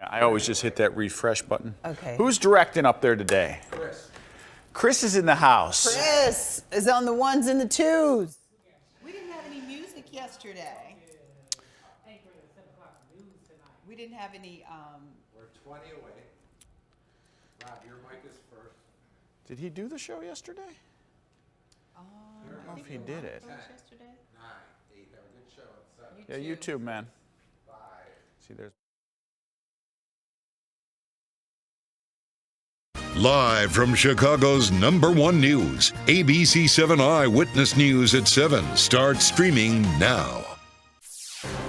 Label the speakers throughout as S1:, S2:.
S1: I always just hit that refresh button.
S2: Okay.
S1: Who's directing up there today?
S3: Chris.
S1: Chris is in the house.
S2: Chris is on the ones and the twos.
S4: We didn't have any music yesterday. We didn't have any.
S3: We're 20 away. Rob, your mic is first.
S1: Did he do the show yesterday? I don't know if he did it.
S4: Yesterday?
S3: 9, 8. Have a good show at 7.
S1: Yeah, you too, man.
S3: 5.
S1: See, there's.
S5: Live from Chicago's #1 news, ABC 7 Eyewitness News at 7 starts streaming now.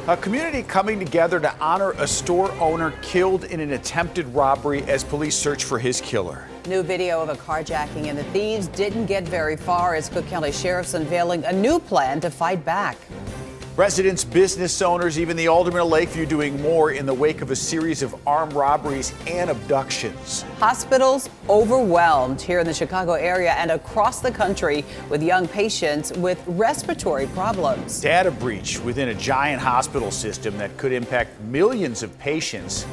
S1: A community coming together to honor a store owner killed in an attempted robbery as police search for his killer.
S2: New video of a carjacking, and the thieves didn't get very far as Cook County Sheriff's unveiling a new plan to fight back.
S1: Residents, business owners, even the Alderman of Lakeview doing more in the wake of a series of armed robberies and abductions.
S2: Hospitals overwhelmed here in the Chicago area and across the country with young patients with respiratory problems.
S1: Data breach within a giant hospital system that could impact millions of patients.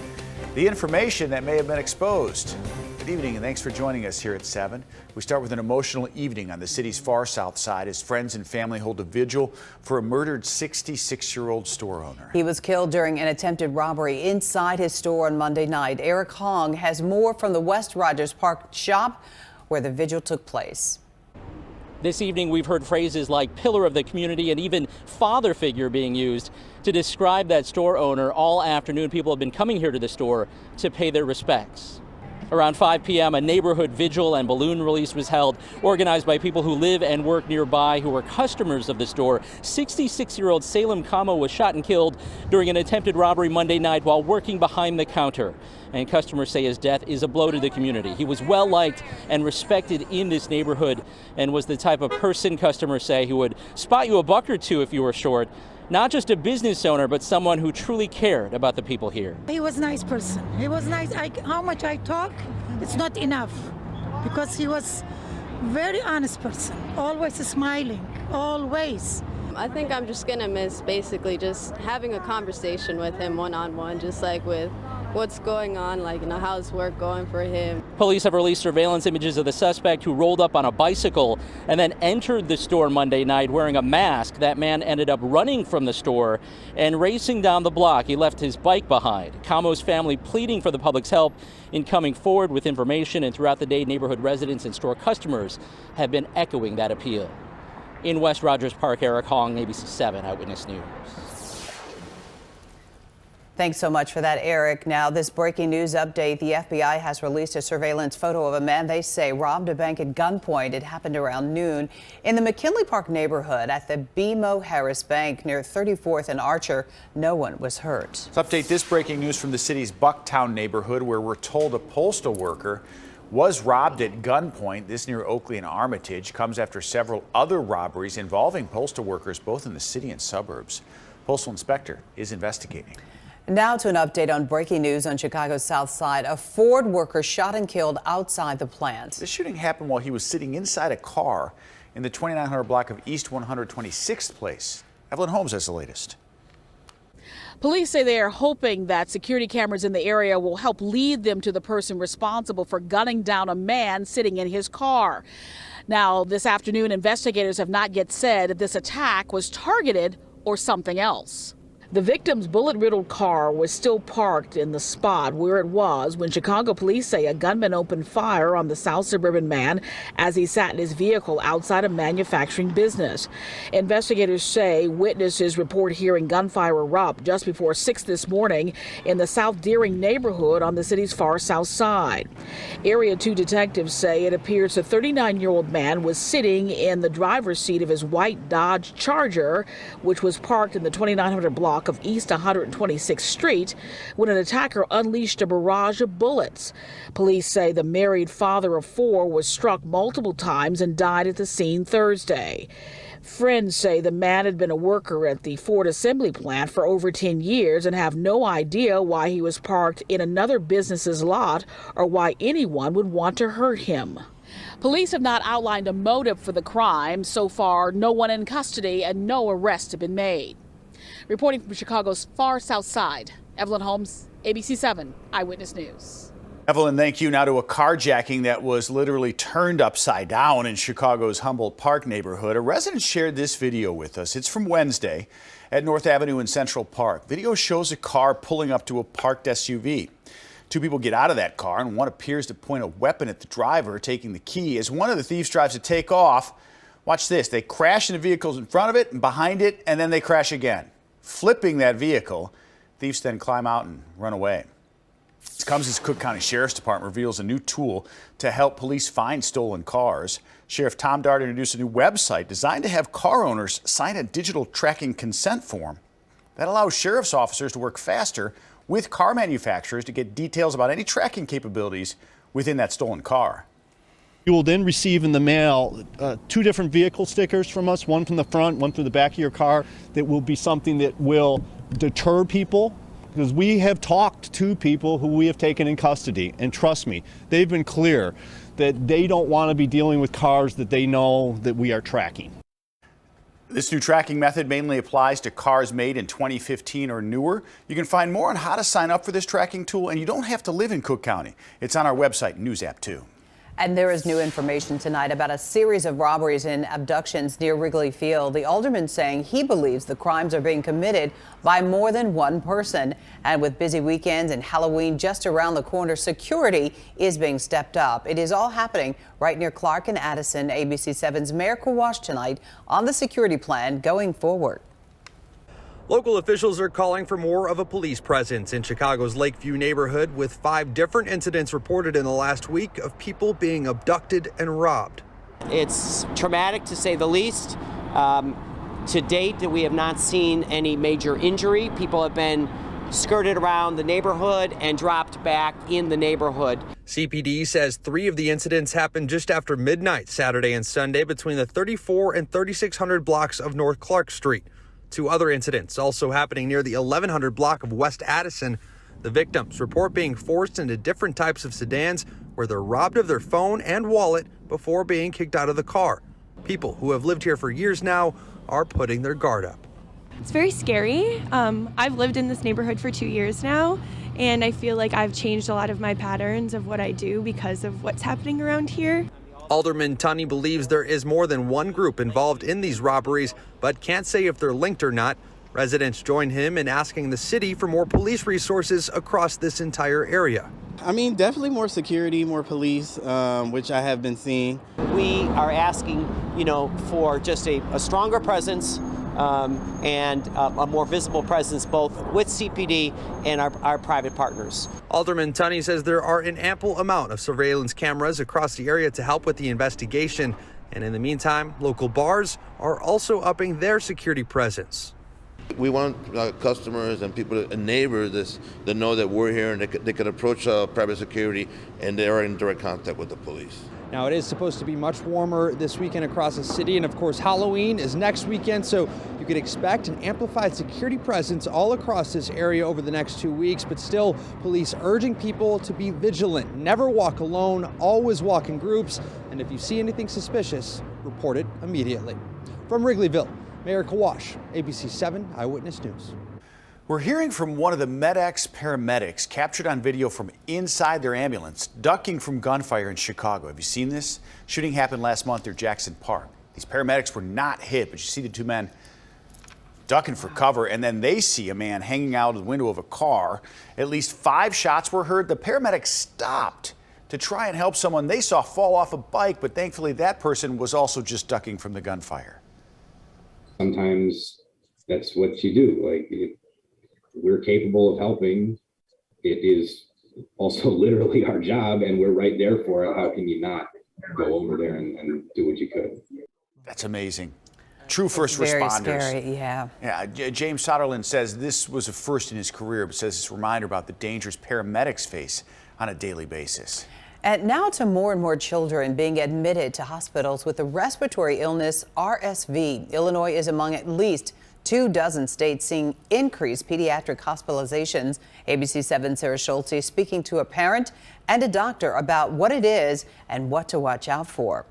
S1: The information that may have been exposed. Good evening and thanks for joining us here at 7. We start with an emotional evening on the city's far south side as friends and family hold a vigil for a murdered 66-year-old store owner.
S2: He was killed during an attempted robbery inside his store on Monday night. Eric Hong has more from the West Rogers Park shop where the vigil took place.
S6: This evening, we've heard phrases like pillar of the community and even father figure being used to describe that store owner. All afternoon, people have been coming here to the store to pay their respects. Around 5 p.m., a neighborhood vigil and balloon release was held, organized by people who live and work nearby who were customers of the store. 66-year-old Salem Kamo was shot and killed during an attempted robbery Monday night while working behind the counter. And customers say his death is a blow to the community. He was well liked and respected in this neighborhood and was the type of person, customers say, who would spot you a buck or two if you were short. Not just a business owner, but someone who truly cared about the people here.
S7: He was a nice person. He was nice. How much I talk, it's not enough because he was very honest person, always smiling, always.
S8: I think I'm just gonna miss basically just having a conversation with him one-on-one, just like with what's going on, like, how's work going for him.
S6: Police have released surveillance images of the suspect who rolled up on a bicycle and then entered the store Monday night wearing a mask. That man ended up running from the store and racing down the block. He left his bike behind. Kamo's family pleading for the public's help in coming forward with information, and throughout the day, neighborhood residents and store customers have been echoing that appeal. In West Rogers Park, Eric Hong, ABC 7 Eyewitness News.
S2: Thanks so much for that, Eric. Now, this breaking news update, the FBI has released a surveillance photo of a man they say robbed a bank at gunpoint. It happened around noon in the McKinley Park neighborhood at the BMO Harris Bank near 34th and Archer. No one was hurt.
S1: Let's update this breaking news from the city's Bucktown neighborhood where we're told a postal worker was robbed at gunpoint. This near Oakley and Armitage comes after several other robberies involving postal workers both in the city and suburbs. Postal inspector is investigating.
S2: Now to an update on breaking news on Chicago's South Side. A Ford worker shot and killed outside the plant.
S1: This shooting happened while he was sitting inside a car in the 2900 block of East 126th Place. Evelyn Holmes has the latest.
S9: Police say they are hoping that security cameras in the area will help lead them to the person responsible for gunning down a man sitting in his car. Now, this afternoon, investigators have not yet said if this attack was targeted or something else. The victim's bullet-riddled car was still parked in the spot where it was when Chicago police say a gunman opened fire on the South Suburban man as he sat in his vehicle outside a manufacturing business. Investigators say witnesses report hearing gunfire erupt just before 6 this morning in the South Deering neighborhood on the city's far south side. Area 2 detectives say it appears the 39-year-old man was sitting in the driver's seat of his white Dodge Charger, which was parked in the 2900 block of East 126th Street when an attacker unleashed a barrage of bullets. Police say the married father of 4 was struck multiple times and died at the scene Thursday. Friends say the man had been a worker at the Ford assembly plant for over 10 years and have no idea why he was parked in another business's lot or why anyone would want to hurt him. Police have not outlined a motive for the crime. So far, no one in custody and no arrests have been made. Reporting from Chicago's far south side, Evelyn Holmes, ABC 7 Eyewitness News.
S1: Evelyn, thank you. Now to a carjacking that was literally turned upside down in Chicago's Humboldt Park neighborhood. A resident shared this video with us. It's from Wednesday at North Avenue in Central Park. Video shows a car pulling up to a parked SUV. Two people get out of that car, and one appears to point a weapon at the driver, taking the key. As one of the thieves tries to take off, watch this. They crash into vehicles in front of it and behind it, and then they crash again, flipping that vehicle. Thieves then climb out and run away. This comes as Cook County Sheriff's Department reveals a new tool to help police find stolen cars. Sheriff Tom Dart introduced a new website designed to have car owners sign a digital tracking consent form that allows sheriff's officers to work faster with car manufacturers to get details about any tracking capabilities within that stolen car.
S10: You will then receive in the mail 2 different vehicle stickers from us, one from the front, one through the back of your car. That will be something that will deter people, because we have talked to people who we have taken in custody, and trust me, they've been clear that they don't want to be dealing with cars that they know that we are tracking.
S1: This new tracking method mainly applies to cars made in 2015 or newer. You can find more on how to sign up for this tracking tool, and you don't have to live in Cook County. It's on our website, News App 2.
S2: And there is new information tonight about a series of robberies and abductions near Wrigley Field. The alderman saying he believes the crimes are being committed by more than one person. And with busy weekends and Halloween just around the corner, security is being stepped up. It is all happening right near Clark and Addison. ABC 7's Mayor Kawash tonight on the security plan going forward.
S11: Local officials are calling for more of a police presence in Chicago's Lakeview neighborhood, with 5 different incidents reported in the last week of people being abducted and robbed.
S12: It's traumatic, to say the least. To date, we have not seen any major injury. People have been skirted around the neighborhood and dropped back in the neighborhood.
S11: CPD says 3 of the incidents happened just after midnight Saturday and Sunday between the 34 and 3600 blocks of North Clark Street. 2 other incidents also happening near the 1100 block of West Addison. The victims report being forced into different types of sedans where they're robbed of their phone and wallet before being kicked out of the car. People who have lived here for years now are putting their guard up.
S13: It's very scary. I've lived in this neighborhood for 2 years now, and I feel like I've changed a lot of my patterns of what I do because of what's happening around here.
S11: Alderman Tunney believes there is more than one group involved in these robberies, but can't say if they're linked or not. Residents join him in asking the city for more police resources across this entire area.
S14: I mean, definitely more security, more police, which I have been seeing.
S12: We are asking, for just a stronger presence and a more visible presence, both with CPD and our private partners.
S11: Alderman Tunney says there are an ample amount of surveillance cameras across the area to help with the investigation. And in the meantime, local bars are also upping their security presence.
S15: We want customers and people and neighbors that know that we're here and they could approach private security and they are in direct contact with the police.
S16: Now, it is supposed to be much warmer this weekend across the city, and of course Halloween is next weekend, so you could expect an amplified security presence all across this area over the next 2 weeks. But still, police urging people to be vigilant, never walk alone, always walk in groups, and if you see anything suspicious, report it immediately. From Wrigleyville, Mayor Kawash, ABC 7 Eyewitness News.
S1: We're hearing from one of the MedX paramedics captured on video from inside their ambulance, ducking from gunfire in Chicago. Have you seen this? Shooting happened last month near Jackson Park. These paramedics were not hit, but you see the 2 men ducking for cover, and then they see a man hanging out of the window of a car. At least 5 shots were heard. The paramedics stopped to try and help someone they saw fall off a bike, but thankfully that person was also just ducking from the gunfire.
S17: Sometimes that's what you do. We're capable of helping. It is also literally our job, and we're right there for it. How can you not go over there and do what you could?
S1: That's amazing. True first
S2: very
S1: responders.
S2: Scary, yeah.
S1: Yeah. James Soderlund says this was a first in his career, but says it's a reminder about the dangers paramedics face on a daily basis.
S2: And now to more and more children being admitted to hospitals with the respiratory illness RSV. Illinois is among at least 24 states seeing increased pediatric hospitalizations. ABC 7's Sarah Schulte speaking to a parent and a doctor about what it is and what to watch out for.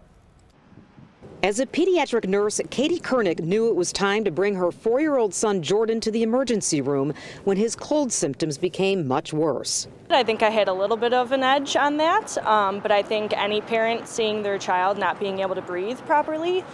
S18: As a pediatric nurse, Katie Kernick knew it was time to bring her 4-year-old son Jordan to the emergency room when his cold symptoms became much worse.
S19: I think I had a little bit of an edge on that, but I think any parent seeing their child not being able to breathe properly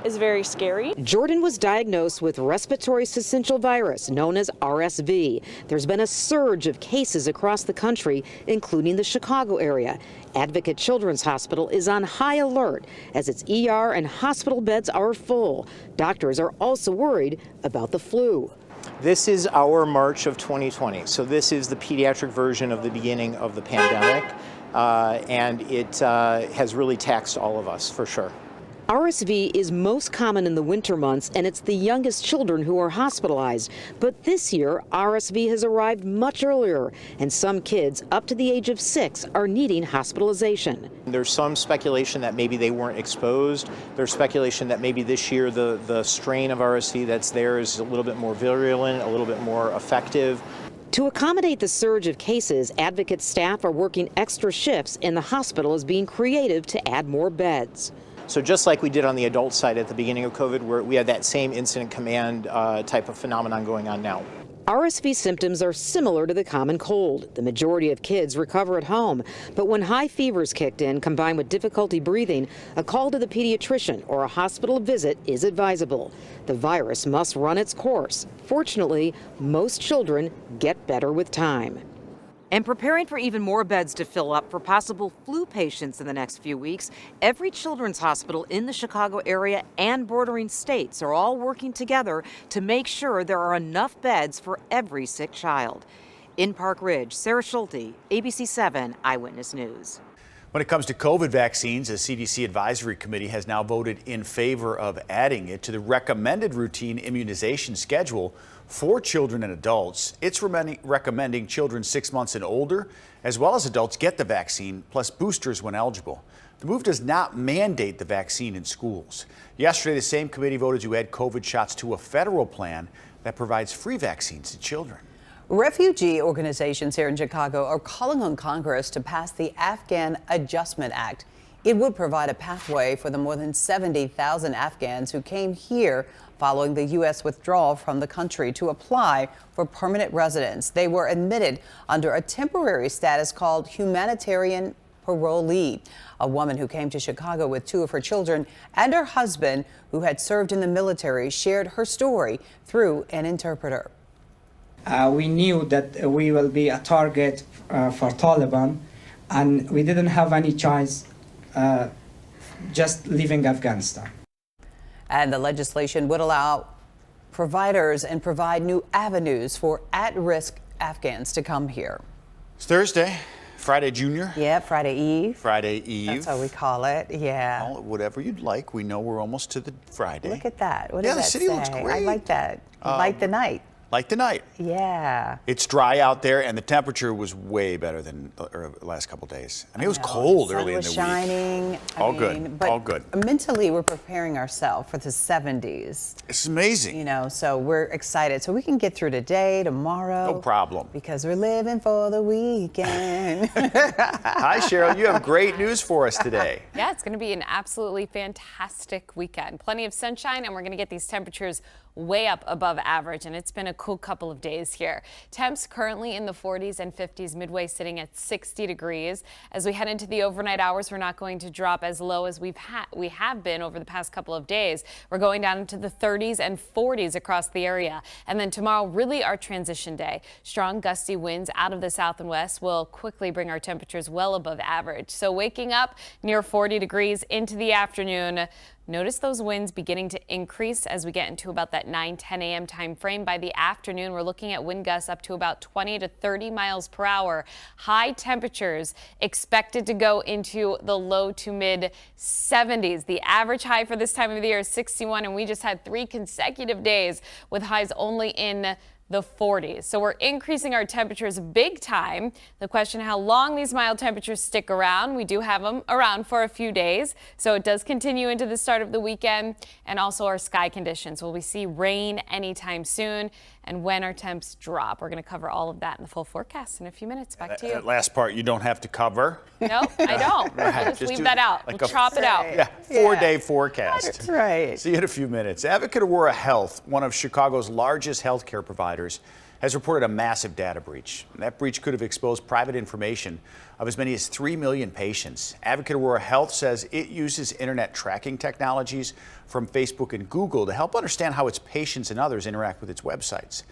S19: is very scary.
S18: Jordan was diagnosed with respiratory syncytial virus, known as RSV. There's been a surge of cases across the country, including the Chicago area. Advocate Children's Hospital is on high alert as its ER and hospital beds are full. Doctors are also worried about the flu.
S20: This is our March of 2020, so this is the pediatric version of the beginning of the pandemic, and it has really taxed all of us, for sure.
S18: RSV is most common in the winter months, and it's the youngest children who are hospitalized. But this year, RSV has arrived much earlier, and some kids up to the age of 6 are needing hospitalization.
S20: There's some speculation that maybe they weren't exposed. There's speculation that maybe this year the strain of RSV that's there is a little bit more virulent, a little bit more effective.
S18: To accommodate the surge of cases, Advocate staff are working extra shifts, and the hospital is being creative to add more beds.
S20: So just like we did on the adult side at the beginning of COVID, where we had that same incident command type of phenomenon going on now.
S18: RSV symptoms are similar to the common cold. The majority of kids recover at home, but when high fevers kicked in, combined with difficulty breathing, a call to the pediatrician or a hospital visit is advisable. The virus must run its course. Fortunately, most children get better with time. And preparing for even more beds to fill up for possible flu patients in the next few weeks, every children's hospital in the Chicago area and bordering states are all working together to make sure there are enough beds for every sick child. In Park Ridge, Sarah Schulte, ABC 7 Eyewitness News.
S1: When it comes to COVID vaccines, the CDC Advisory Committee has now voted in favor of adding it to the recommended routine immunization schedule for children and adults. It's recommending children 6 months and older, as well as adults, get the vaccine, plus boosters when eligible. The move does not mandate the vaccine in schools. Yesterday, the same committee voted to add COVID shots to a federal plan that provides free vaccines to children.
S2: Refugee organizations here in Chicago are calling on Congress to pass the Afghan Adjustment Act. It would provide a pathway for the more than 70,000 Afghans who came here following the U.S. withdrawal from the country to apply for permanent residence. They were admitted under a temporary status called humanitarian parolee. A woman who came to Chicago with 2 of her children and her husband, who had served in the military, shared her story through an interpreter.
S21: We knew that we will be a target for Taliban, and we didn't have any choice just leaving Afghanistan.
S2: And the legislation would allow providers and provide new avenues for at-risk Afghans to come here.
S1: It's Thursday, Friday Junior.
S2: Yeah, Friday Eve.
S1: Friday Eve.
S2: That's how we call it, yeah.
S1: Well, whatever you'd like. We know we're almost to the Friday.
S2: Look at that. What
S1: yeah,
S2: does
S1: the
S2: that
S1: city
S2: say?
S1: looks great.
S2: I like that. Like the night.
S1: Like the night.
S2: Yeah.
S1: It's dry out there, and the temperature was way better than the last couple days. I mean, it was cold early in the week.
S2: The sun was shining.
S1: All good.
S2: But
S1: all good.
S2: Mentally, we're preparing ourselves for the 70s.
S1: It's amazing.
S2: You know, so we're excited. So we can get through today, tomorrow.
S1: No problem.
S2: Because we're living for the weekend.
S1: Hi, Cheryl. You have great news for us today.
S22: Yeah, it's going to be an absolutely fantastic weekend. Plenty of sunshine, and we're going to get these temperatures way up above average, and it's been a cool couple of days here. Temps currently in the 40s and 50s, Midway sitting at 60 degrees. As we head into the overnight hours, we're not going to drop as low as we have been over the past couple of days. We're going down into the 30s and 40s across the area. And then tomorrow, really our transition day. Strong gusty winds out of the south and west will quickly bring our temperatures well above average. So waking up near 40 degrees into the afternoon. Notice those winds beginning to increase as we get into about that 9-10 a.m. time frame. By the afternoon, we're looking at wind gusts up to about 20 to 30 miles per hour. High temperatures expected to go into the low to mid 70s. The average high for this time of the year is 61, and we just had 3 consecutive days with highs only in the 40s. So we're increasing our temperatures big time. The question, how long these mild temperatures stick around. We do have them around for a few days. So it does continue into the start of the weekend, and also our sky conditions. Will we see rain anytime soon? and when our temps drop. We're going to cover all of that in the full forecast in a few minutes. Back to you.
S1: That last part you don't have to cover.
S22: No, I don't.
S1: Right.
S22: We'll just leave that out.
S1: Like
S22: we'll chop it out.
S1: Yeah, 4-day forecast.
S2: That's right.
S1: See you in a few minutes. Advocate Aurora Health, one of Chicago's largest healthcare providers, has reported a massive data breach. That breach could have exposed private information of as many as 3 million patients. Advocate Aurora Health says it uses internet tracking technologies from Facebook and Google to help understand how its patients and others interact with its websites.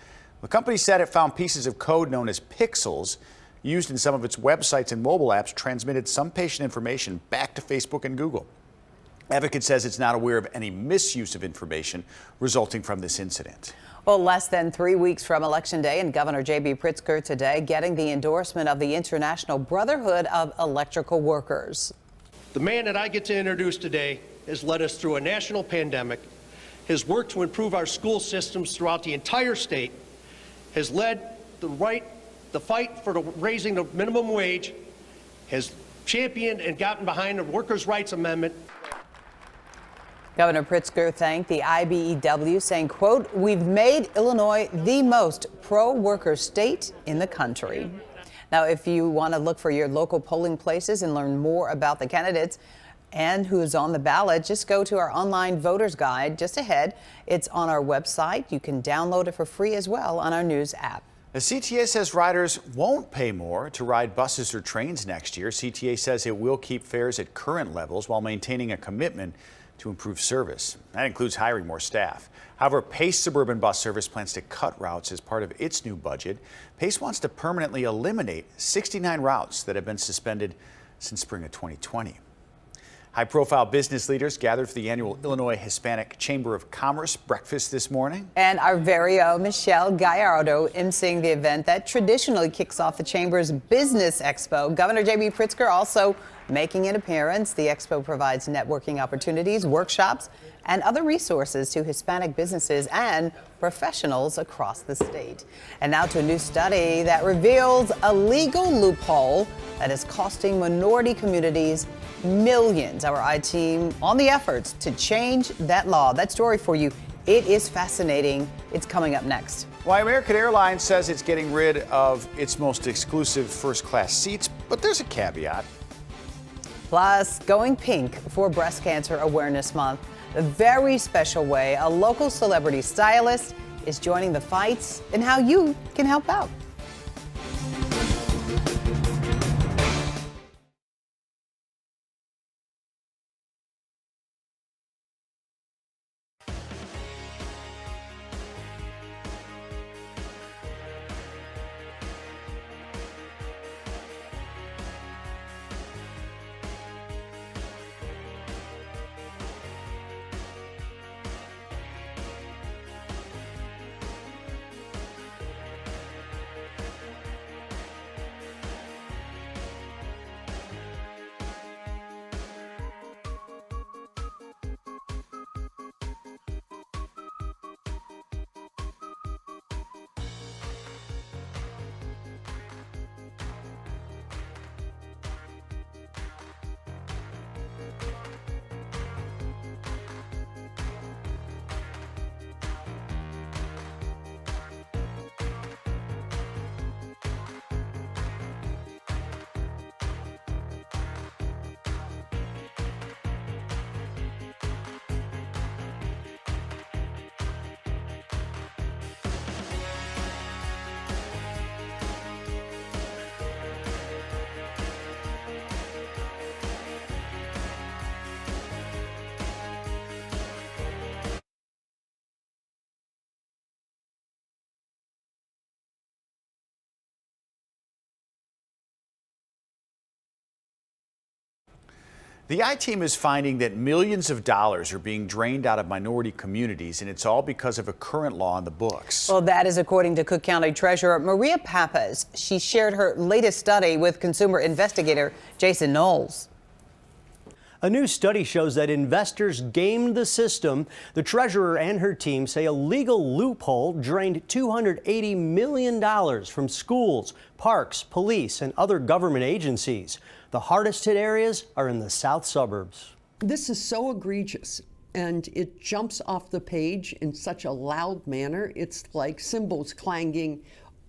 S1: The company said it found pieces of code known as pixels used in some of its websites and mobile apps transmitted some patient information back to Facebook and Google. Advocate says it's not aware of any misuse of information resulting from this incident.
S2: Well, less than 3 weeks from Election Day, and Governor J.B. Pritzker today getting the endorsement of the International Brotherhood of Electrical Workers.
S3: The man that I get to introduce today has led us through a national pandemic, has worked to improve our school systems throughout the entire state, has led the fight for raising the minimum wage, has championed and gotten behind the Workers' Rights Amendment.
S2: Governor Pritzker thanked the IBEW, saying, quote, "We've made Illinois the most pro-worker state in the country." Now, if you want to look for your local polling places and learn more about the candidates and who's on the ballot, just go to our online voters guide just ahead. It's on our website. You can download it for free as well on our news app.
S1: The CTA says riders won't pay more to ride buses or trains next year. CTA says it will keep fares at current levels while maintaining a commitment to improve service. That includes hiring more staff. However, Pace Suburban Bus Service plans to cut routes as part of its new budget. Pace wants to permanently eliminate 69 routes that have been suspended since spring of 2020. High-profile business leaders gathered for the annual Illinois Hispanic Chamber of Commerce breakfast this morning.
S2: And our very own Michelle Gallardo emceeing the event that traditionally kicks off the Chamber's Business Expo. Governor J.B. Pritzker also making an appearance. The expo provides networking opportunities, workshops, and other resources to Hispanic businesses and professionals across the state. And now to a new study that reveals a legal loophole that is costing minority communities millions. Our I-team on the efforts to change that law. That story for you. It is fascinating. It's coming up next.
S1: Why American Airlines says it's getting rid of its most exclusive first-class seats, but there's a caveat.
S2: Plus, going pink for Breast Cancer Awareness Month. The very special way a local celebrity stylist is joining the fights and how you can help out.
S1: The I-team is finding that millions of dollars are being drained out of minority communities, and it's all because of a current law on the books.
S2: Well, that is according to Cook County Treasurer Maria Pappas. She shared her latest study with consumer investigator Jason Knowles.
S4: A new study shows that investors gamed the system. The treasurer and her team say a legal loophole drained $280 million from schools, parks, police, and other government agencies. The hardest hit areas are in the south suburbs.
S23: This is so egregious.
S5: and it jumps off the page in such a loud manner. It's like cymbals clanging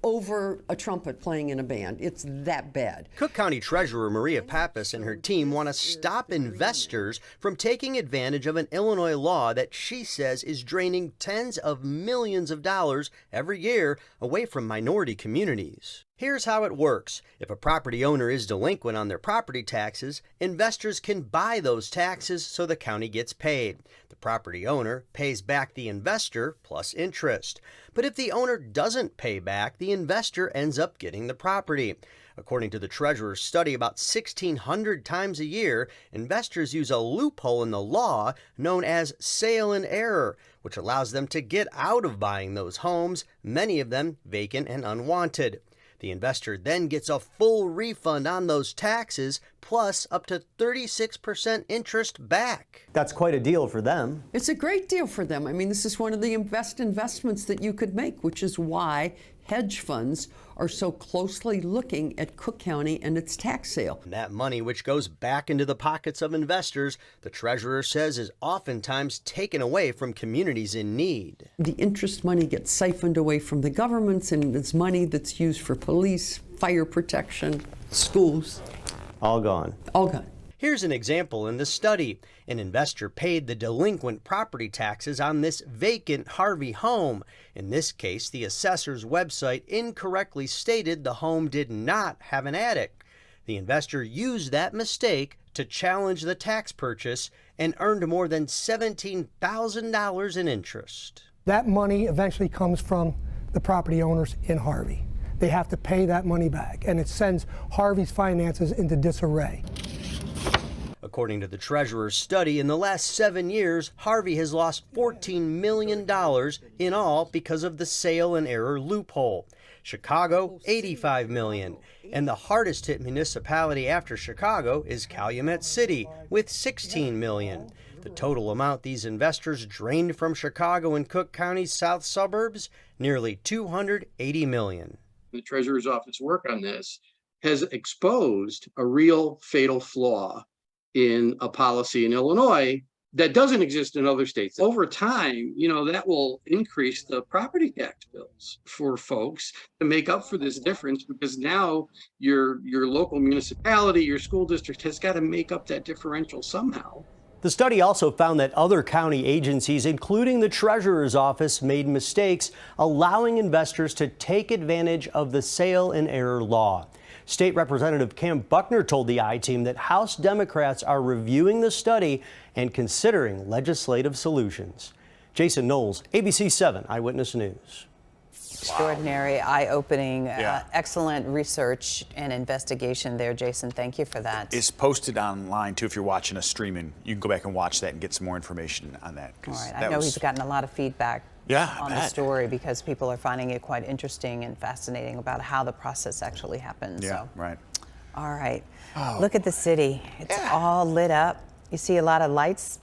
S5: over a trumpet playing in a band. It's that bad.
S4: Cook County Treasurer Maria Pappas and her team want to stop investors from taking advantage of an Illinois law that she says is draining tens of millions of dollars every year away from minority communities. Here's how it works. If a property owner is delinquent on their property taxes, investors can buy those taxes so the county gets paid. The property owner pays back the investor plus interest. But if the owner doesn't pay back, the investor ends up getting the property. According to the Treasurer's study, about 1,600 times a year, investors use a loophole in the law known as sale and error, which allows them to get out of buying those homes, many of them vacant and unwanted. The investor then gets a full refund on those taxes, plus up to 36% interest back. That's quite a deal for them.
S5: It's a great deal for them. I mean, this is one of the best investments that you could make, which is why hedge funds are so closely looking at Cook County and its tax sale.
S4: And that money, which goes back into the pockets of investors, the treasurer says is oftentimes taken away from communities in need.
S5: The interest money gets siphoned away from the governments, and it's money that's used for police, fire protection, schools.
S4: All gone.
S5: All gone.
S4: Here's an example in the study. An investor paid the delinquent property taxes on this vacant Harvey home. In this case, the assessor's website incorrectly stated the home did not have an attic. The investor used that mistake to challenge the tax purchase and earned more than $17,000 in interest.
S7: That money eventually comes from the property owners in Harvey. They have to pay that money back, and it sends Harvey's finances into disarray.
S4: According to the Treasurer's study, in the last 7 years, Harvey has lost $14 million in all because of the sale and error loophole. Chicago, $85 million. And the hardest hit municipality after Chicago is Calumet City, with $16 million. The total amount these investors drained from Chicago and Cook County's south suburbs, nearly $280 million.
S23: The Treasurer's office work on this has exposed a real fatal flaw in a policy in Illinois that doesn't exist in other states. Over time, that will increase the property tax bills for folks to make up for this difference, because now your local municipality, your school district has got to make up that differential somehow.
S4: The study also found that other county agencies, including the Treasurer's office, made mistakes allowing investors to take advantage of the sale and error law. State Representative Cam Buckner told the I-Team that House Democrats are reviewing the study and considering legislative solutions. Jason Knowles, ABC 7 Eyewitness News.
S2: Extraordinary, eye-opening, excellent research and investigation there, Jason. Thank you for that.
S1: It's posted online, too, if you're watching us streaming. You can go back and watch that and get some more information on that.
S2: All right, I know he's gotten a lot of feedback on the story because people are finding it quite interesting and fascinating about how the process actually happens.
S1: Yeah, right.
S2: All right. Look at the city. It's all lit up. You see a lot of lights.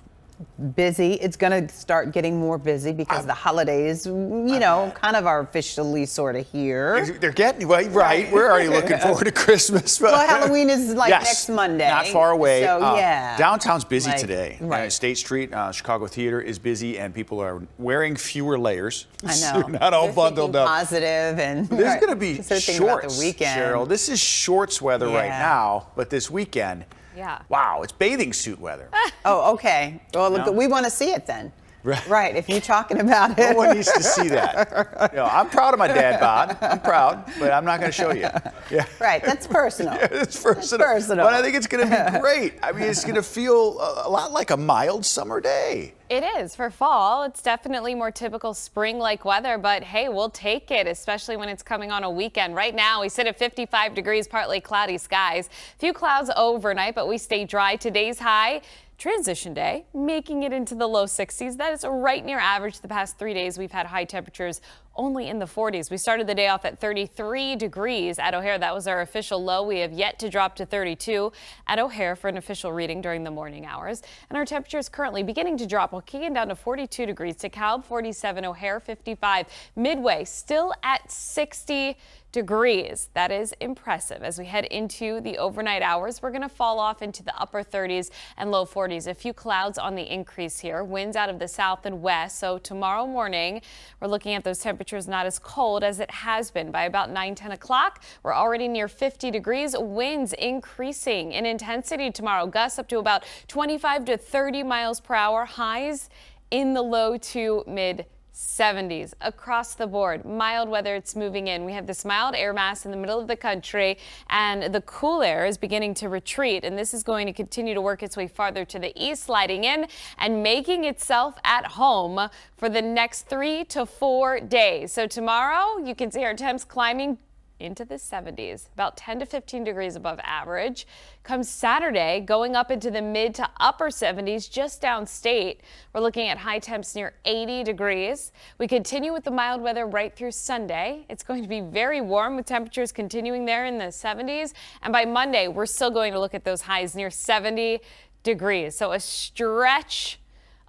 S2: Busy. It's going to start getting more busy because the holidays, kind of are officially sort of here.
S1: They're getting right. We're already looking forward to Christmas.
S2: Well, Halloween is next Monday.
S1: Not far away.
S2: So, yeah.
S1: Downtown's busy today.
S2: Right.
S1: State Street, Chicago Theater is busy, and people are wearing fewer layers.
S2: I know.
S1: They're not all bundled up.
S2: Positive and
S1: there's going to be shorts,
S2: the weekend.
S1: Cheryl. This is shorts weather right now, but this weekend.
S22: Yeah.
S1: Wow, it's bathing suit weather.
S2: Oh, okay. Well, look, we want to see it then. Right. If you're talking about it.
S1: No one needs to see that. I'm proud of my dad bod. I'm proud, but I'm not going to show you. Yeah.
S2: Right. That's personal.
S1: It's personal.
S2: That's personal.
S1: But I think it's going to be great. I mean, it's going to feel a lot like a mild summer day.
S22: It is for fall. It's definitely more typical spring-like weather, but hey, we'll take it, especially when it's coming on a weekend. Right now, we sit at 55 degrees, partly cloudy skies. Few clouds overnight, but we stay dry. Today's high, transition day, making it into the low 60s. That is right near average. The past 3 days, we've had high temperatures only in the 40s. We started the day off at 33 degrees at O'Hare. That was our official low. We have yet to drop to 32 at O'Hare for an official reading during the morning hours. And our temperature is currently beginning to drop. We're kicking down to 42 degrees. DeKalb 47, O'Hare 55, Midway still at 60 degrees. That is impressive. As we head into the overnight hours, we're going to fall off into the upper 30s and low 40s. A few clouds on the increase here. Winds out of the south and west. So tomorrow morning, we're looking at those temperatures not as cold as it has been. By about 9-10 o'clock, we're already near 50 degrees. Winds increasing in intensity tomorrow. Gusts up to about 25 to 30 miles per hour. Highs in the low to mid 70s across the board. Mild weather, it's moving in. We have this mild air mass in the middle of the country, and the cool air is beginning to retreat, and this is going to continue to work its way farther to the east, sliding in and making itself at home for the next 3 to 4 days. So tomorrow you can see our temps climbing into the 70s, about 10 to 15 degrees above average. Comes Saturday, going up into the mid to upper 70s just downstate. We're looking at high temps near 80 degrees. We continue with the mild weather right through Sunday. It's going to be very warm with temperatures continuing there in the 70s. And by Monday, we're still going to look at those highs near 70 degrees. So a stretch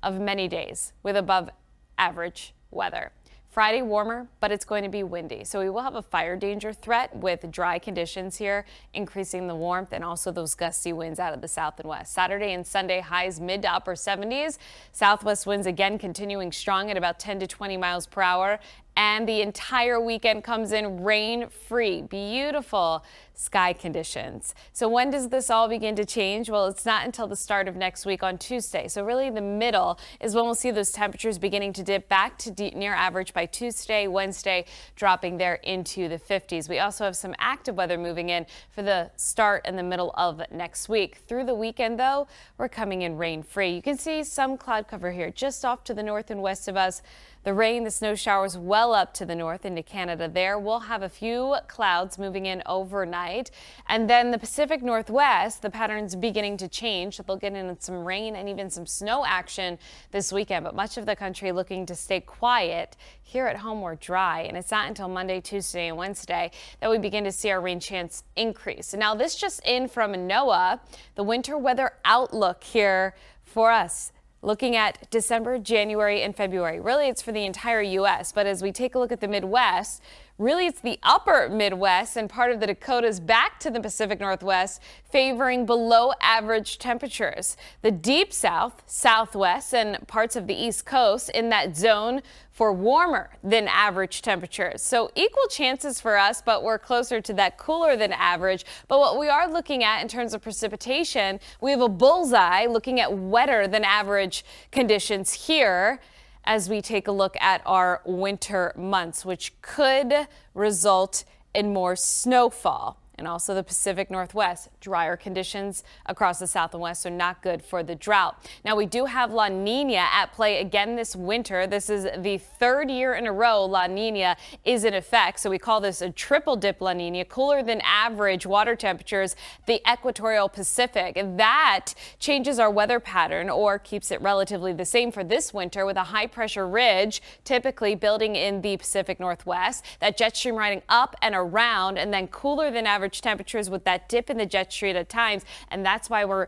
S22: of many days with above average weather. Friday warmer, but it's going to be windy. So we will have a fire danger threat with dry conditions here, increasing the warmth and also those gusty winds out of the south and west. Saturday and Sunday highs mid to upper 70s. Southwest winds again continuing strong at about 10 to 20 miles per hour. And the entire weekend comes in rain-free. Beautiful sky conditions. So when does this all begin to change? Well, it's not until the start of next week on Tuesday. So really the middle is when we'll see those temperatures beginning to dip back to near average by Tuesday, Wednesday, dropping there into the 50s. We also have some active weather moving in for the start and the middle of next week. Through the weekend, though, we're coming in rain-free. You can see some cloud cover here just off to the north and west of us. The rain, the snow showers well up to the north into Canada there. We'll have a few clouds moving in overnight. And then the Pacific Northwest, the pattern's beginning to change. They'll get in some rain and even some snow action this weekend. But much of the country looking to stay quiet. Here at home, we're dry. And it's not until Monday, Tuesday, and Wednesday that we begin to see our rain chance increase. Now, this just in from NOAA, the winter weather outlook here for us. Looking at December, January, and February. Really, it's for the entire U.S., but as we take a look at the Midwest, really it's the upper Midwest and part of the Dakotas back to the Pacific Northwest favoring below average temperatures. The deep south, southwest, and parts of the East Coast in that zone for warmer than average temperatures. So equal chances for us, but we're closer to that cooler than average. But what we are looking at in terms of precipitation, we have a bullseye looking at wetter than average conditions here as we take a look at our winter months, which could result in more snowfall. And also the Pacific Northwest, drier conditions across the south and west are not good for the drought. Now we do have La Nina at play again this winter. This is the third year in a row La Nina is in effect. So we call this a triple dip La Nina, cooler than average water temperatures, the equatorial Pacific. That changes our weather pattern or keeps it relatively the same for this winter with a high pressure ridge typically building in the Pacific Northwest, that jet stream riding up and around, and then cooler than average temperatures with that dip in the jet stream at times. And that's why we're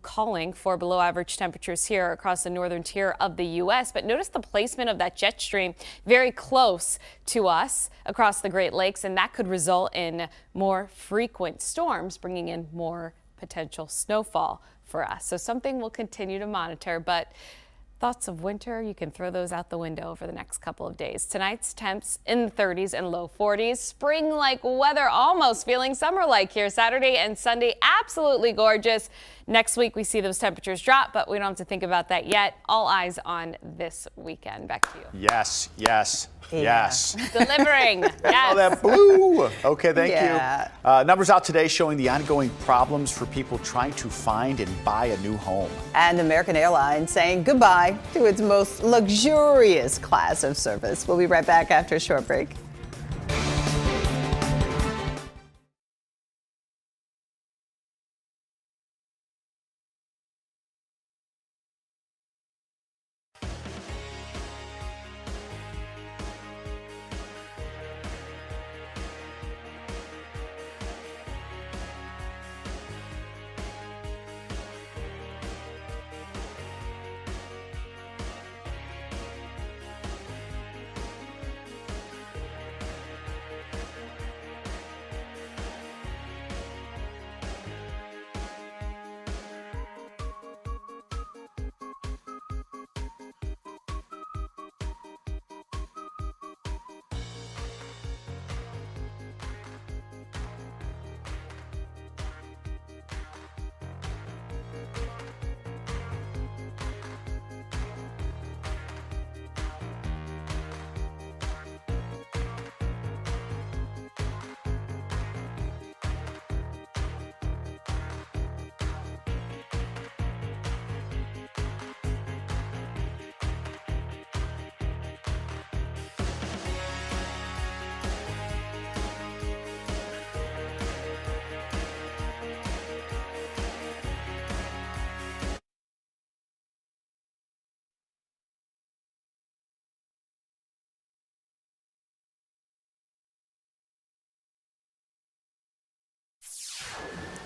S22: calling for below average temperatures here across the northern tier of the U.S. But notice the placement of that jet stream very close to us across the Great Lakes, and that could result in more frequent storms, bringing in more potential snowfall for us. So something we'll continue to monitor, but thoughts of winter, you can throw those out the window over the next couple of days. Tonight's temps in the 30s and low 40s. Spring-like weather, almost feeling summer-like here. Saturday and Sunday, absolutely gorgeous. Next week, we see those temperatures drop, but we don't have to think about that yet. All eyes on this weekend. Back to you.
S1: Yes, yes, yes.
S22: Delivering. Yes.
S1: Oh, that blue. Okay, thank you. Numbers out today showing the ongoing problems for people trying to find and buy a new home.
S2: And American Airlines saying goodbye to its most luxurious class of service. We'll be right back after a short break.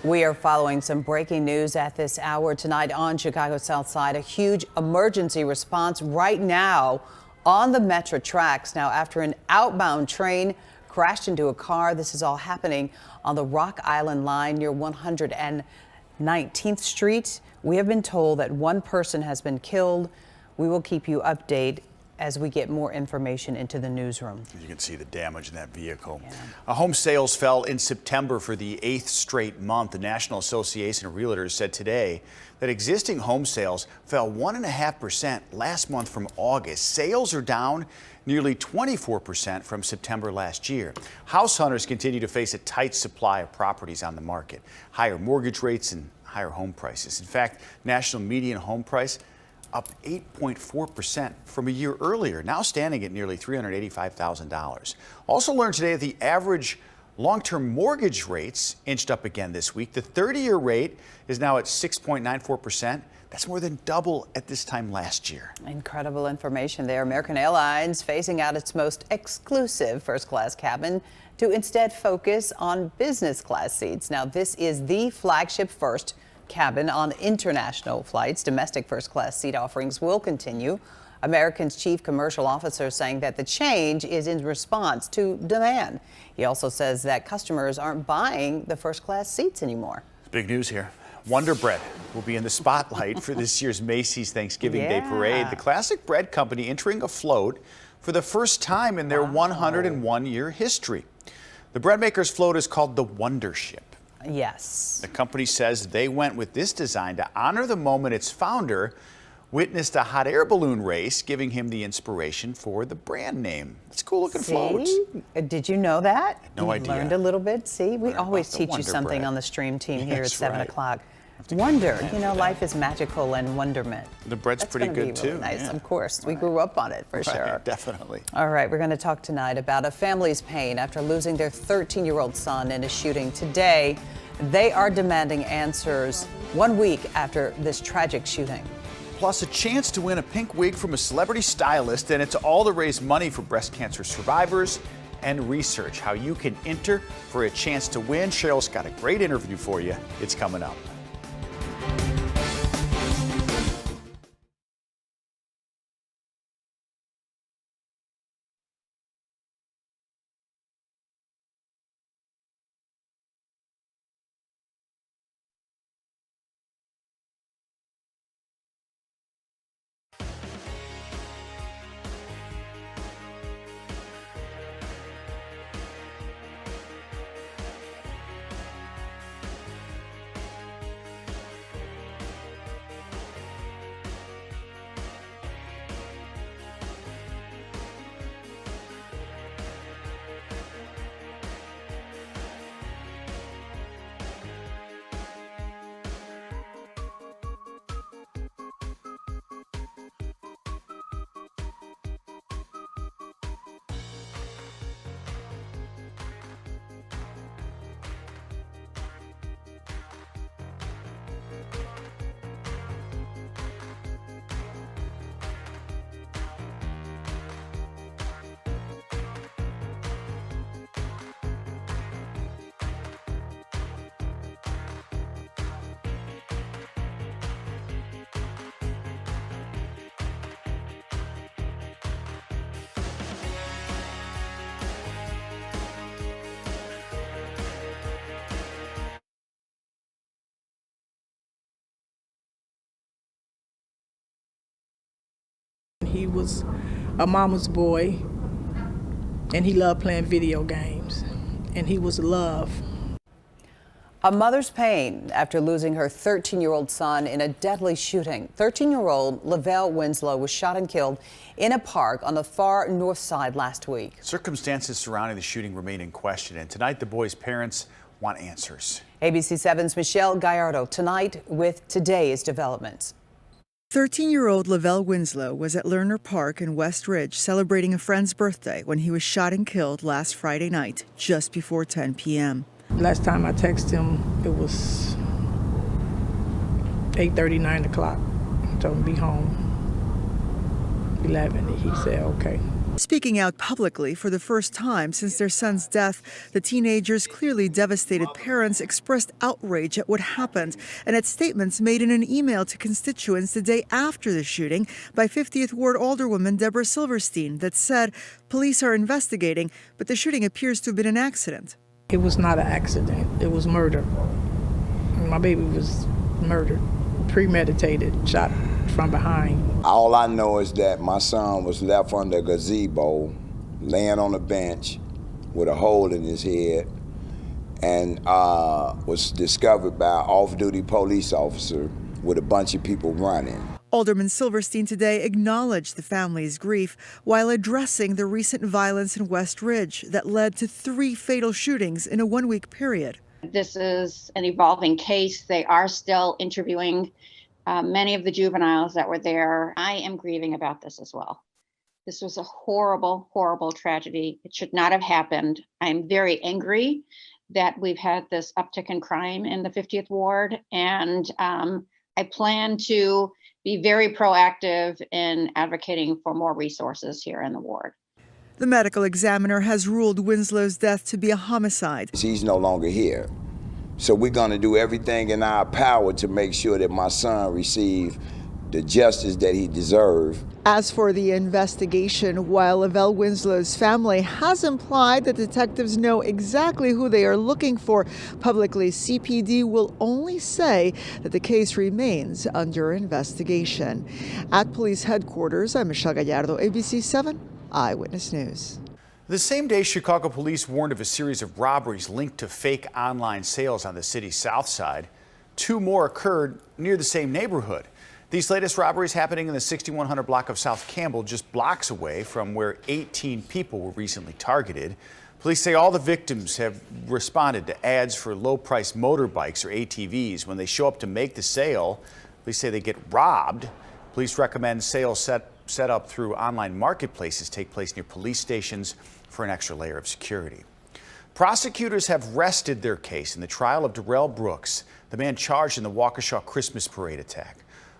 S2: We are following some breaking news at this hour tonight on Chicago's South Side. A huge emergency response right now on the Metro tracks. Now, after an outbound train crashed into a car, this is all happening on the Rock Island line near 119th Street. We have been told that one person has been killed. We will keep you updated as we get more information into the newsroom.
S1: You can see the damage in that vehicle. Yeah. Home sales fell in September for the 8th straight month. The National Association of Realtors said today that existing home sales fell 1.5% last month from August. Sales are down nearly 24% from September last year. House hunters continue to face a tight supply of properties on the market, higher mortgage rates and higher home prices. In fact, national median home price up 8.4% from a year earlier, now standing at nearly $385,000. Also learned today that the average long-term mortgage rates inched up again this week. The 30-year rate is now at 6.94%. That's more than double at this time last year.
S2: Incredible information there. American Airlines phasing out its most exclusive first-class cabin to instead focus on business class seats. Now, this is the flagship first cabin on international flights. Domestic first-class seat offerings will continue. American's chief commercial officer saying that the change is in response to demand. He also says that customers aren't buying the first-class seats anymore.
S1: Big news here. Wonder Bread will be in the spotlight for this year's Macy's Thanksgiving Day Parade. The classic bread company entering a float for the first time in their 101-year history. The bread maker's float is called the Wonder Ship.
S2: Yes.
S1: The company says they went with this design to honor the moment its founder witnessed a hot air balloon race, giving him the inspiration for the brand name. It's a cool looking float.
S2: Did you know that?
S1: No idea.
S2: Learned a little bit. See, we always teach you something on the stream team here at 7 o'clock. Wonder, you know, life is magical and wonderment.
S1: The bread's pretty good too.
S2: Really nice, of course. We grew up on it for sure.
S1: Definitely.
S2: All right, we're going to talk tonight about a family's pain after losing their 13-year-old son in a shooting. Today, they are demanding answers 1 week after this tragic shooting.
S1: Plus a chance to win a pink wig from a celebrity stylist, and it's all to raise money for breast cancer survivors and research. How you can enter for a chance to win. Cheryl's got a great interview for you. It's coming up.
S6: He was a mama's boy, and he loved playing video games, and he was love.
S2: A mother's pain after losing her 13-year-old son in a deadly shooting. 13-year-old Lavelle Winslow was shot and killed in a park on the far north side last week.
S1: Circumstances surrounding the shooting remain in question, and tonight the boy's parents want answers.
S2: ABC 7's Michelle Gallardo tonight with today's developments.
S8: 13-year-old Lavelle Winslow was at Lerner Park in West Ridge celebrating a friend's birthday when he was shot and killed last Friday night, just before 10 p.m.
S6: Last time I texted him, it was 8:30, 9 o'clock. I told him to be home. 11, and he said, okay.
S8: Speaking out publicly for the first time since their son's death, the teenager's clearly devastated parents expressed outrage at what happened and at statements made in an email to constituents the day after the shooting by 50th Ward Alderwoman Deborah Silverstein that said police are investigating, but the shooting appears to have been an accident.
S6: It was not an accident. It was murder. My baby was murdered, premeditated, shot from behind.
S9: All I know is that my son was left under a gazebo, laying on a bench with a hole in his head, and was discovered by an off-duty police officer with a bunch of people running.
S8: Alderman Silverstein today acknowledged the family's grief while addressing the recent violence in West Ridge that led to 3 fatal shootings in a 1-week period.
S10: This is an evolving case. They are still interviewing many of the juveniles that were there. I am grieving about this as well. This was a horrible, horrible tragedy. It should not have happened. I'm very angry that we've had this uptick in crime in the 50th Ward, and I plan to be very proactive in advocating for more resources here in the ward.
S8: The medical examiner has ruled Winslow's death to be a homicide.
S9: He's no longer here. So we're going to do everything in our power to make sure that my son receives the justice that he deserves.
S8: As for the investigation, while Lavelle Winslow's family has implied that detectives know exactly who they are looking for, publicly CPD will only say that the case remains under investigation. At police headquarters, I'm Michelle Gallardo, ABC 7 Eyewitness News.
S1: The same day, Chicago police warned of a series of robberies linked to fake online sales on the city's south side. 2 more occurred near the same neighborhood. These latest robberies happening in the 6100 block of South Campbell, just blocks away from where 18 people were recently targeted. Police say all the victims have responded to ads for low-priced motorbikes or ATVs. When they show up to make the sale, police say they get robbed. Police recommend sales set up through online marketplaces take place near police stations for an extra layer of security. Prosecutors have rested their case in the trial of Darrell Brooks, the man charged in the Waukesha Christmas parade attack.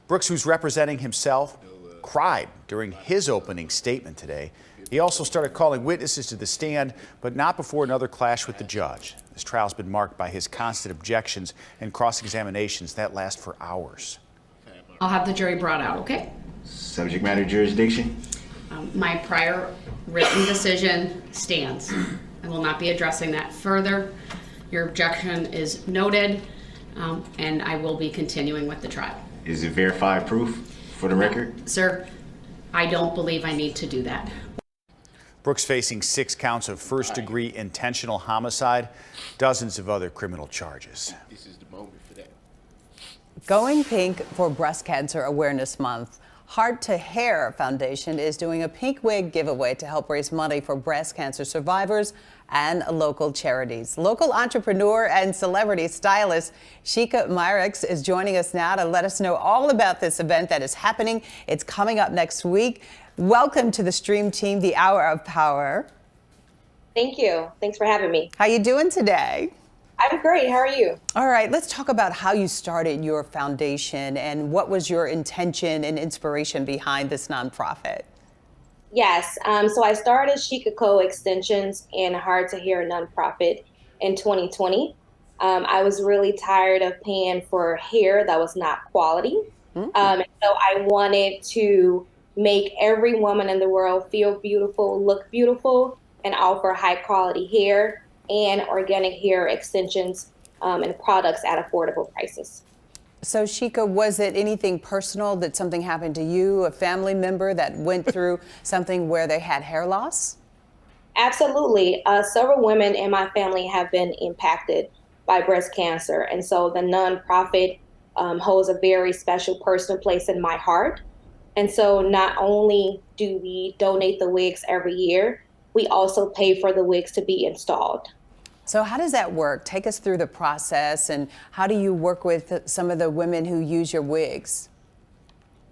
S1: Brooks, who's representing himself, cried during his opening statement today. He also started calling witnesses to the stand, but not before another clash with the judge. This trial's been marked by his constant objections and cross-examinations that last for hours.
S13: I'll have the jury brought out, okay?
S24: Subject matter jurisdiction?
S13: My prior written decision stands. I will not be addressing that further. Your objection is noted, and I will be continuing with the trial.
S24: Is it verified proof for the record?
S13: Sir, I don't believe I need to do that.
S1: Brooks facing 6 counts of first-degree intentional homicide, dozens of other criminal charges.
S24: This is the moment for that.
S2: Going pink for Breast Cancer Awareness Month. Heart to Hair Foundation is doing a pink wig giveaway to help raise money for breast cancer survivors and local charities. Local entrepreneur and celebrity stylist Sheikah Myricks is joining us now to let us know all about this event that is happening. It's coming up next week. Welcome to the Stream Team, the Hour of Power.
S25: Thank you. Thanks for having me.
S2: How you doing today?
S25: I'm great. How are you?
S2: All right, let's talk about how you started your foundation and what was your intention and inspiration behind this nonprofit.
S25: Yes. So I started Sheikah Co. Extensions and Hard to Hair nonprofit in 2020. I was really tired of paying for hair that was not quality. So I wanted to make every woman in the world feel beautiful, look beautiful, and offer high quality hair and organic hair extensions and products at affordable prices.
S2: So Sheikah, was it anything personal, that something happened to you, a family member that went through something where they had hair loss?
S25: Absolutely. Several women in my family have been impacted by breast cancer. And so the nonprofit holds a very special personal place in my heart. And so not only do we donate the wigs every year, we also pay for the wigs to be installed.
S2: So how does that work? Take us through the process, and how do you work with some of the women who use your wigs?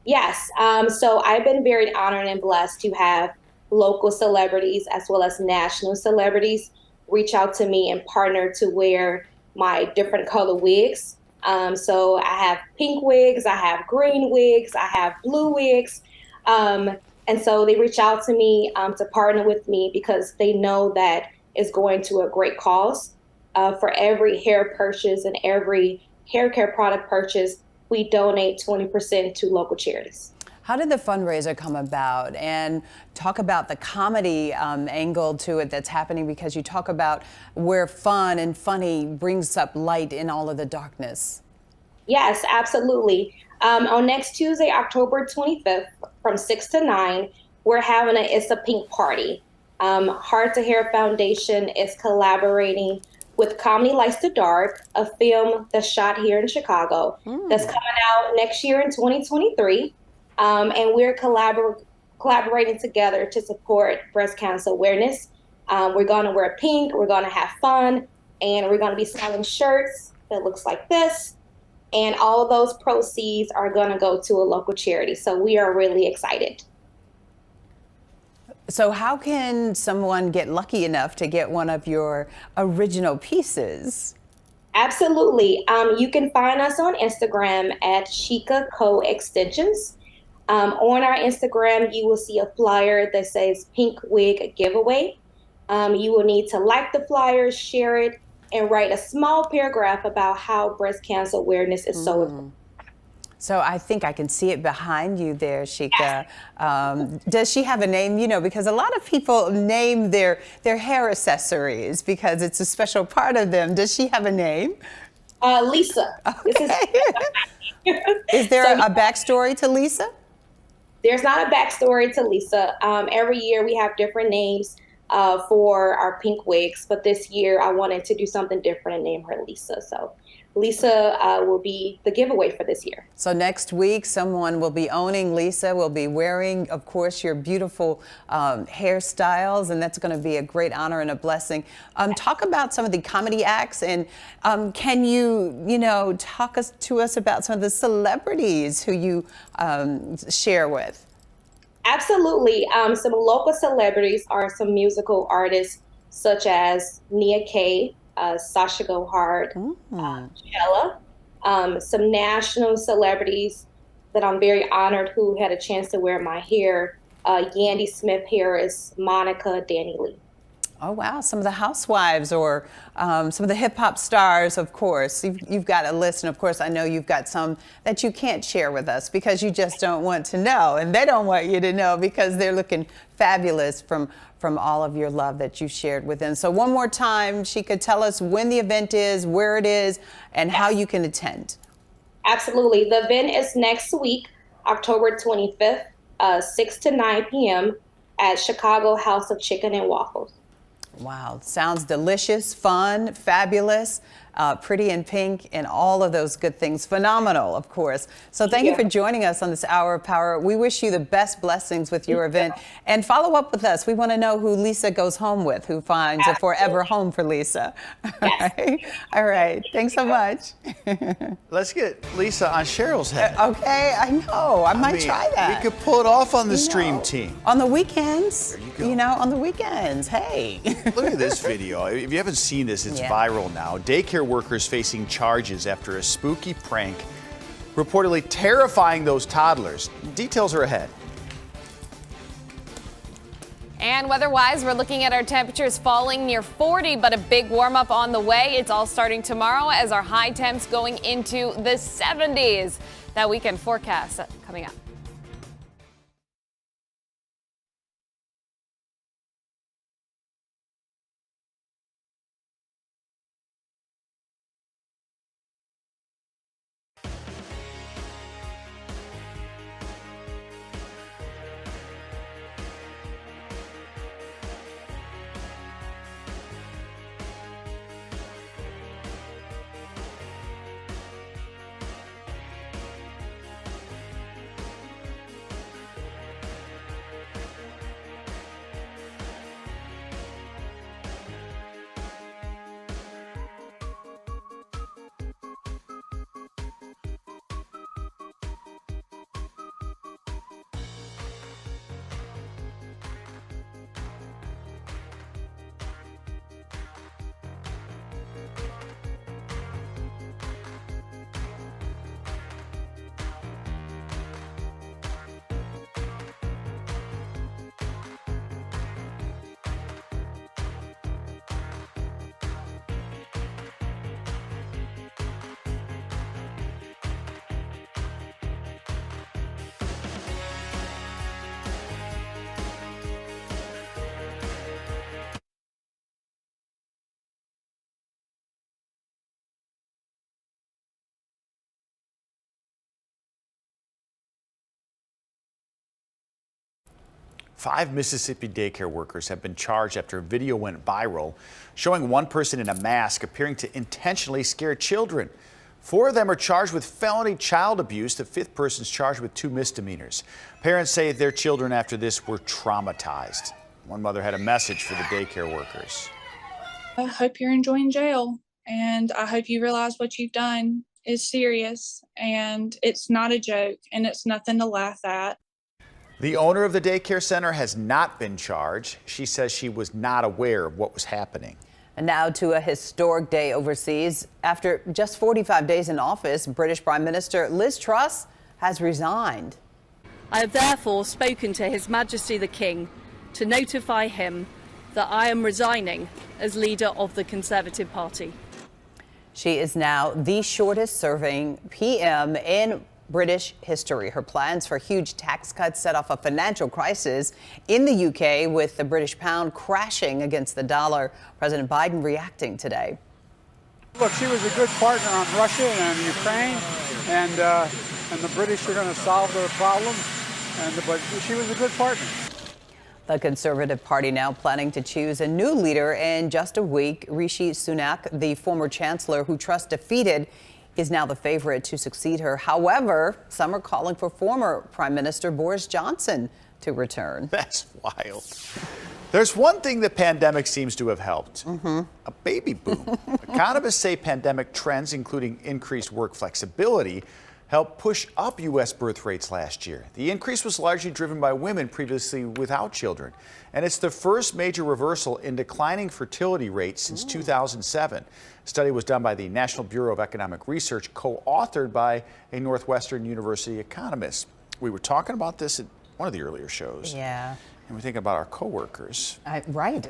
S25: Yes, so I've been very honored and blessed to have local celebrities as well as national celebrities reach out to me and partner to wear my different color wigs. So I have pink wigs, I have green wigs, I have blue wigs. And And so they reach out to me to partner with me because they know that it's going to a great cause. For every hair purchase and every hair care product purchase, we donate 20% to local charities.
S2: How did the fundraiser come about? And talk about the comedy angle to it that's happening, because you talk about where fun and funny brings up light in all of the darkness.
S25: Yes, absolutely. On next Tuesday, October 25th, from 6 to 9, we're having a It's a Pink party. Heart to Hair Foundation is collaborating with Comedy Lights the Dark, a film that's shot here in Chicago that's coming out next year in 2023. And we're collaborating together to support breast cancer awareness. We're going to wear pink, we're going to have fun, and we're going to be selling shirts that looks like this. And all of those proceeds are going to go to a local charity. So we are really excited.
S2: So how can someone get lucky enough to get one of your original pieces?
S25: Absolutely. You can find us on Instagram at Chica Co Extensions. On our Instagram, you will see a flyer that says Pink Wig Giveaway. You will need to like the flyer, share it, and write a small paragraph about how breast cancer awareness is so important.
S2: So I think I can see it behind you there, Chica. Does she have a name? You know, because a lot of people name their hair accessories because it's a special part of them. Does she have a name?
S25: Lisa.
S2: Okay. Is there a backstory to Lisa?
S25: There's not a backstory to Lisa. Every year we have different names for our pink wigs, but this year I wanted to do something different and name her Lisa. So Lisa will be the giveaway for this year.
S2: So next week, someone will be owning Lisa, will be wearing, of course, your beautiful hairstyles, and that's going to be a great honor and a blessing. Talk about some of the comedy acts, and can you, talk to us about some of the celebrities who you share with?
S25: Absolutely. Some local celebrities are some musical artists such as Nia Kay, Sasha Go Hard, Chella. Some national celebrities that I'm very honored who had a chance to wear my hair. Yandy Smith Harris, Monica, Danny Lee.
S2: Oh, wow. Some of the housewives or some of the hip hop stars, of course. You've got a list. And of course, I know you've got some that you can't share with us because you just don't want to know. And they don't want you to know because they're looking fabulous from all of your love that you shared with them. So one more time, she could tell us when the event is, where it is, and how you can attend.
S25: Absolutely. The event is next week, October 25th, 6 to 9 p.m. at Chicago House of Chicken and Waffles.
S2: Wow, sounds delicious, fun, fabulous, pretty in pink, and all of those good things. Phenomenal, of course. So thank you for joining us on this Hour of Power. We wish you the best blessings with your event. And follow up with us. We want to know who Lisa goes home with, who finds a forever home for Lisa. All right. Thanks so much.
S1: Let's get Lisa on Cheryl's head.
S2: Okay, I know. I might try that.
S1: We could pull it off on the stream team.
S2: On the weekends.
S1: There you go.
S2: On the weekends. Hey.
S1: Look at this video. If you haven't seen this, it's viral now. Daycare workers facing charges after a spooky prank reportedly terrifying those toddlers. Details are ahead.
S22: And weather-wise, we're looking at our temperatures falling near 40, but a big warm-up on the way. It's all starting tomorrow as our high temps going into the 70s. That weekend forecast coming up.
S1: 5 Mississippi daycare workers have been charged after a video went viral showing one person in a mask appearing to intentionally scare children. 4 of them are charged with felony child abuse. The 5th person's charged with 2 misdemeanors. Parents say their children after this were traumatized. One mother had a message for the daycare workers.
S11: I hope you're enjoying jail, and I hope you realize what you've done is serious and it's not a joke and it's nothing to laugh at.
S1: The owner of the daycare center has not been charged. She says she was not aware of what was happening.
S2: And now to a historic day overseas. After just 45 days in office, British Prime Minister Liz Truss has resigned.
S12: I have therefore spoken to His Majesty the King to notify him that I am resigning as leader of the Conservative Party.
S2: She is now the shortest serving PM in British history. Her plans for huge tax cuts set off a financial crisis in the UK, with the British pound crashing against the dollar. President Biden reacting today.
S14: Look, she was a good partner on Russia and Ukraine, and the British are going to solve their problems, but she was a good partner.
S2: The Conservative Party now planning to choose a new leader in just a week. Rishi Sunak, the former chancellor who Truss defeated, is now the favorite to succeed her. However, some are calling for former Prime Minister Boris Johnson to return.
S1: That's wild. There's one thing the pandemic seems to have helped. A baby boom. Economists say pandemic trends, including increased work flexibility, helped push up U.S. birth rates last year. The increase was largely driven by women previously without children. And it's the first major reversal in declining fertility rates since 2007. A study was done by the National Bureau of Economic Research, co-authored by a Northwestern University economist. We were talking about this at one of the earlier shows.
S2: Yeah.
S1: And we think about our coworkers.
S2: Right.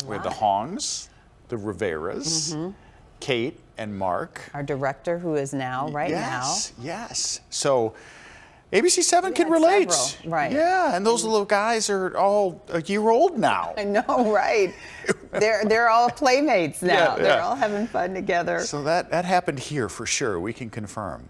S1: We have the Hongs, the Riveras, Kate and Mark.
S2: Our director, who is now,
S1: Yes. So ABC 7 can relate.
S2: Several, right.
S1: Yeah, and those little guys are all a year old now.
S2: I know, right? They're all playmates now.
S1: Yeah.
S2: They're all having fun together.
S1: So that happened here for sure. We can confirm.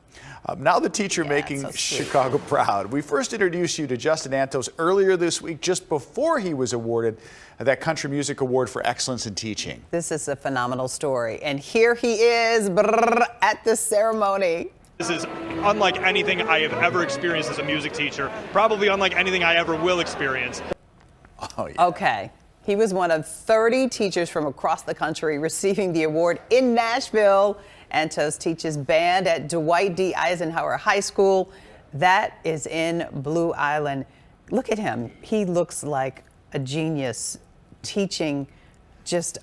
S1: Now the teacher making Chicago proud. We first introduced you to Justin Antos earlier this week, just before he was awarded that Country Music Award for Excellence in Teaching.
S2: This is a phenomenal story. And here he is at the ceremony.
S15: This is unlike anything I have ever experienced as a music teacher, probably unlike anything I ever will experience.
S1: Oh, yeah.
S2: Okay. He was one of 30 teachers from across the country receiving the award in Nashville. Antos teaches band at Dwight D. Eisenhower High School. That is in Blue Island. Look at him. He looks like a genius teaching. His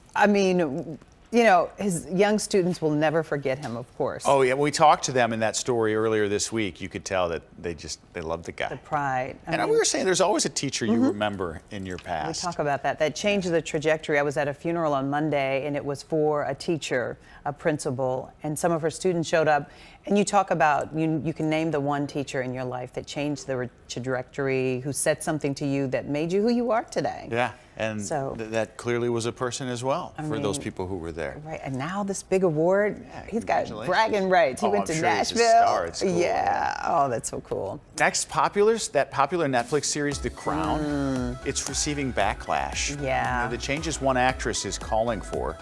S2: young students will never forget him, of course.
S1: Oh, yeah. When we talked to them in that story earlier this week, you could tell that they love the guy.
S2: The pride.
S1: We were saying there's always a teacher you remember in your past.
S2: We talk about that. That changed the trajectory. I was at a funeral on Monday, and it was for a teacher, a principal, and some of her students showed up. And you talk about, you can name the one teacher in your life that changed the trajectory, who said something to you that made you who you are today.
S1: Yeah, and that clearly was a person as well for those people who were there.
S2: Right, and now this big award, he's got bragging rights. He went to Nashville.
S1: He's a star. It's cool.
S2: Yeah, oh, that's so cool.
S1: Next, that popular Netflix series, The Crown, it's receiving backlash.
S2: Yeah.
S1: The changes one actress is calling for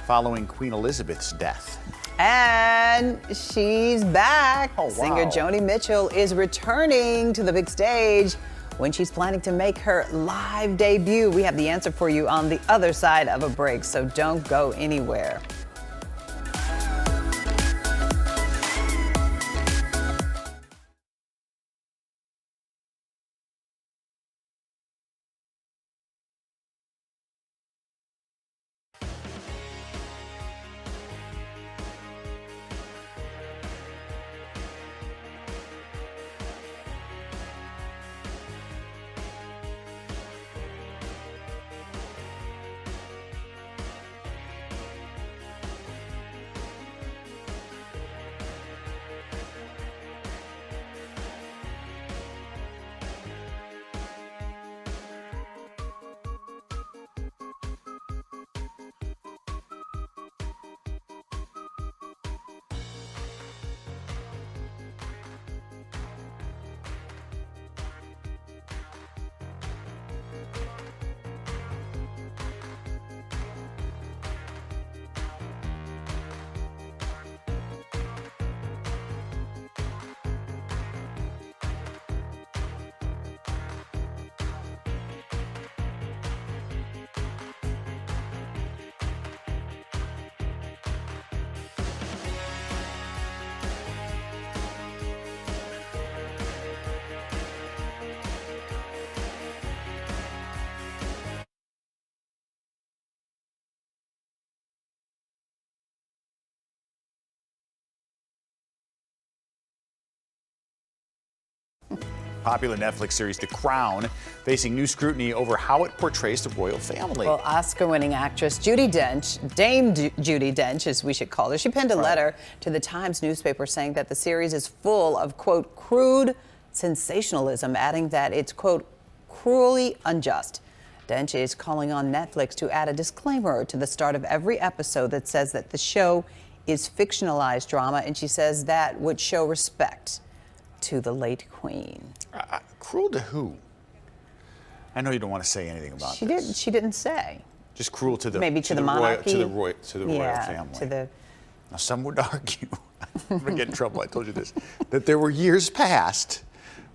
S1: following Queen Elizabeth's death.
S2: And she's back.
S1: Oh, wow.
S2: Singer Joni Mitchell is returning to the big stage when she's planning to make her live debut. We have the answer for you on the other side of a break, so don't go anywhere.
S1: popular Netflix series The Crown, facing new scrutiny over how it portrays the royal family.
S2: Well, Oscar-winning actress Judi Dench, Dame Judi Dench, as we should call her, she penned a letter to the Times newspaper saying that the series is full of, quote, crude sensationalism, adding that it's, quote, cruelly unjust. Dench is calling on Netflix to add a disclaimer to the start of every episode that says that the show is fictionalized drama, and she says that would show respect to the late queen.
S1: Cruel to who? I know you don't want to say anything about this.
S2: She didn't say.
S1: Just cruel to the
S2: maybe to the monarchy,
S1: to the royal family. Now some would argue, I'm gonna get in trouble. I told you this, that there were years past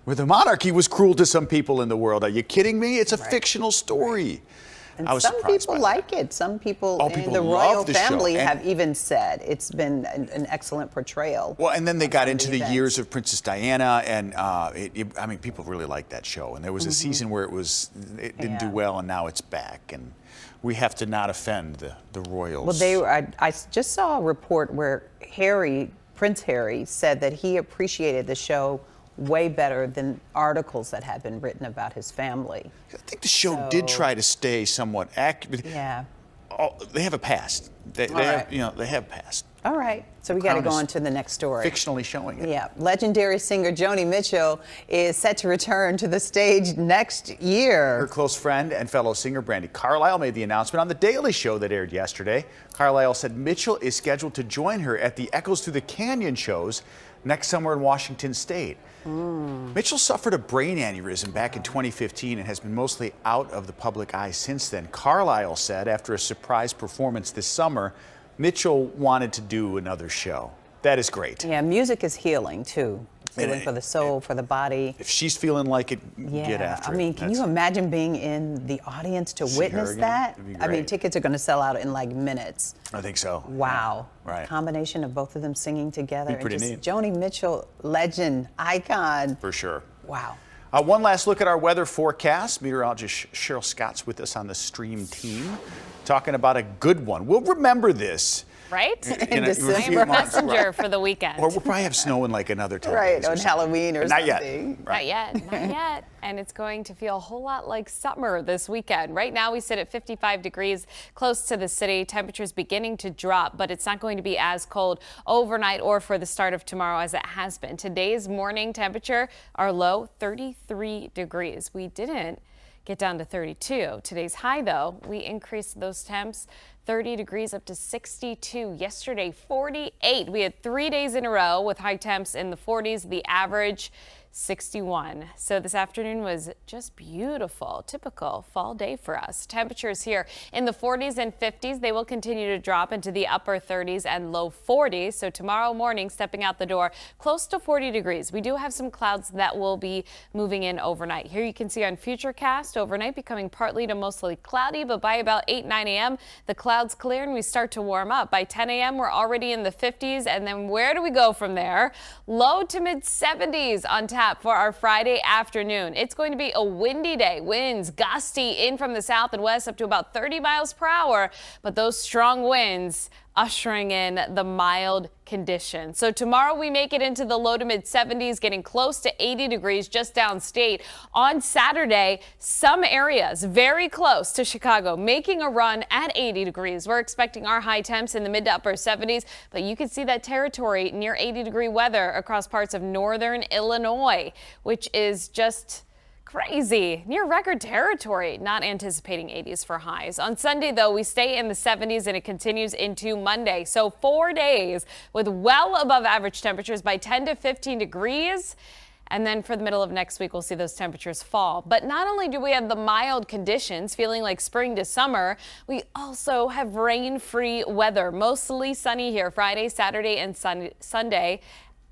S1: where the monarchy was cruel to some people in the world. Are you kidding me? It's a fictional story.
S2: And some people like it. Some people in the royal family have even said it's been an excellent portrayal.
S1: Well, and then they got into the years of Princess Diana, and I mean, people really liked that show. And there was a season where it didn't do well, and now it's back. And we have to not offend the royals.
S2: Well, I just saw a report where Prince Harry said that he appreciated the show way better than articles that had been written about his family.
S1: I think the show did try to stay somewhat accurate.
S2: Yeah.
S1: They have a past. They have passed.
S2: All right. So we got to go on to the next story.
S1: Fictionally showing it.
S2: Yeah. Legendary singer Joni Mitchell is set to return to the stage next year.
S1: Her close friend and fellow singer Brandi Carlile made the announcement on The Daily Show that aired yesterday. Carlile said Mitchell is scheduled to join her at the Echoes Through the Canyon shows next summer in Washington State. Mitchell suffered a brain aneurysm back in 2015 and has been mostly out of the public eye since then. Carlile said after a surprise performance this summer, Mitchell wanted to do another show. That is great.
S2: Yeah, music is healing too. Healing for the soul, for the body.
S1: If she's feeling like it, get after it.
S2: I mean, can you imagine being in the audience to witness that? I mean, tickets are going to sell out in like minutes.
S1: I think so.
S2: Wow.
S1: Yeah, right.
S2: Combination of both of them singing together.
S1: Be pretty neat.
S2: Joni Mitchell, legend, icon.
S1: For sure.
S2: Wow.
S1: One last look at our weather forecast. Meteorologist Cheryl Scott's with us on the stream team, talking about a good one. We'll remember this.
S22: Right?
S1: In
S22: December messenger for the weekend.
S1: Or we'll probably have snow in like another 10 days.
S2: Right, on Halloween or
S1: something.
S22: Not yet. Not yet. And it's going to feel a whole lot like summer this weekend. Right now we sit at 55 degrees close to the city. Temperatures beginning to drop, but it's not going to be as cold overnight or for the start of tomorrow as it has been. Today's morning temperature, our low, 33 degrees. We didn't get down to 32. Today's high, though, we increased those temps 30 degrees up to 62. Yesterday, 48. We had 3 days in a row with high temps in the 40s, the average 61. So this afternoon was just beautiful, typical fall day for us. Temperatures here in the 40s and 50s. They will continue to drop into the upper 30s and low 40s. So tomorrow morning, stepping out the door, close to 40 degrees. We do have some clouds that will be moving in overnight. Here you can see on Futurecast, overnight becoming partly to mostly cloudy, but by about 8, 9 a.m., the clouds clear and we start to warm up. By 10 a.m., we're already in the 50s. And then where do we go from there? Low to mid 70s on tap for our Friday afternoon. It's going to be a windy day. Winds gusty in from the south and west up to about 30 miles per hour. But those strong winds ushering in the mild conditions. So tomorrow we make it into the low to mid 70s, getting close to 80 degrees just downstate. On Saturday, some areas very close to Chicago making a run at 80 degrees. We're expecting our high temps in the mid to upper 70s, but you can see that territory near 80-degree weather across parts of northern Illinois, which is just crazy, near record territory. Not anticipating 80s for highs. On Sunday, though, we stay in the 70s and it continues into Monday. So 4 days with well above average temperatures by 10 to 15 degrees. And then for the middle of next week, we'll see those temperatures fall. But not only do we have the mild conditions, feeling like spring to summer, we also have rain-free weather. Mostly sunny here Friday, Saturday, and Sunday.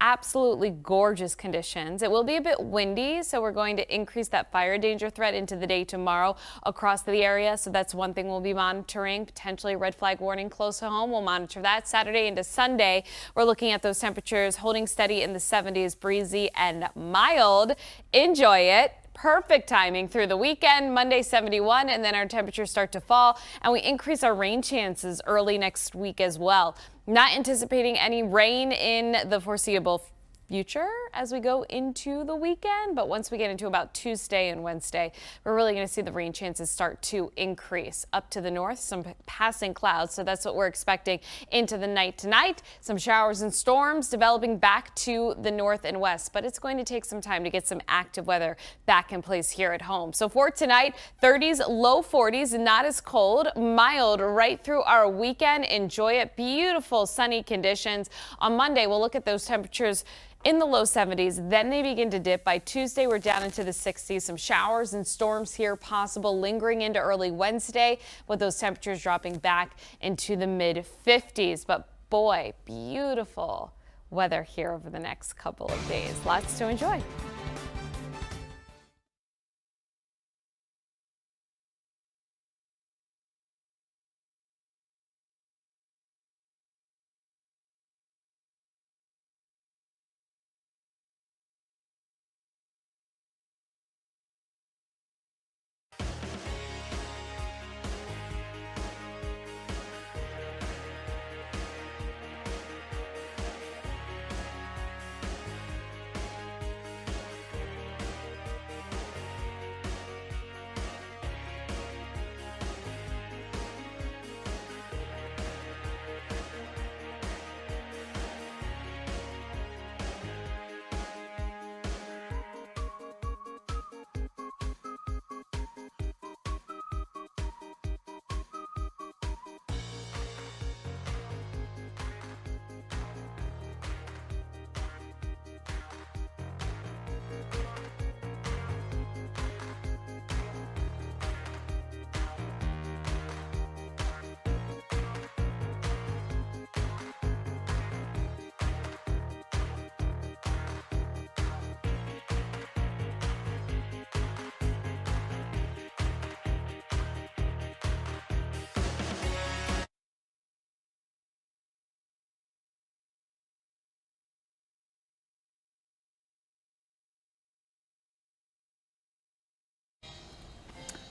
S22: Absolutely gorgeous conditions. It will be a bit windy, so we're going to increase that fire danger threat into the day tomorrow across the area. So that's one thing we'll be monitoring. Potentially a red flag warning close to home. We'll monitor that Saturday into Sunday. We're looking at those temperatures holding steady in the 70s, breezy and mild. Enjoy it. Perfect timing through the weekend. Monday 71, and then our temperatures start to fall and we increase our rain chances early next week as well. Not anticipating any rain in the foreseeable future as we go into the weekend, but once we get into about Tuesday and Wednesday, we're really going to see the rain chances start to increase. Up to the north, some passing clouds, so that's what we're expecting into the night tonight. Some showers and storms developing back to the north and west, but it's going to take some time to get some active weather back in place here at home. So for tonight, 30s, low 40s, not as cold, mild right through our weekend. Enjoy it. Beautiful sunny conditions. On Monday, we'll look at those temperatures in the low 70s, then they begin to dip. By Tuesday, we're down into the 60s. Some showers and storms here possible lingering into early Wednesday, with those temperatures dropping back into the mid 50s. But boy, beautiful weather here over the next couple of days. Lots to enjoy.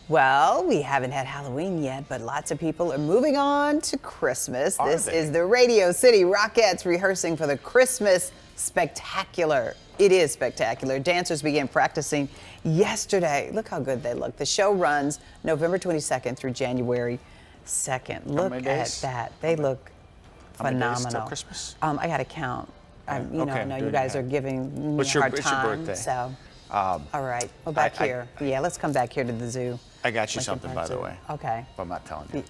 S22: Well, we haven't had Halloween yet, but lots of people are moving on to Christmas. This is the Radio City Rockettes rehearsing for the Christmas Spectacular. It is spectacular. Dancers began practicing yesterday. Look how good they look. The show runs November 22nd through January 2nd. Look at that. They look phenomenal.
S1: How many days till Christmas?
S22: I got to count. You
S1: okay,
S22: you guys are giving me a hard time.
S1: What's your birthday?
S22: So, all right, well, back here. Yeah, let's come back here to the zoo.
S1: I got you something, by the way.
S22: Okay.
S1: But I'm not telling you.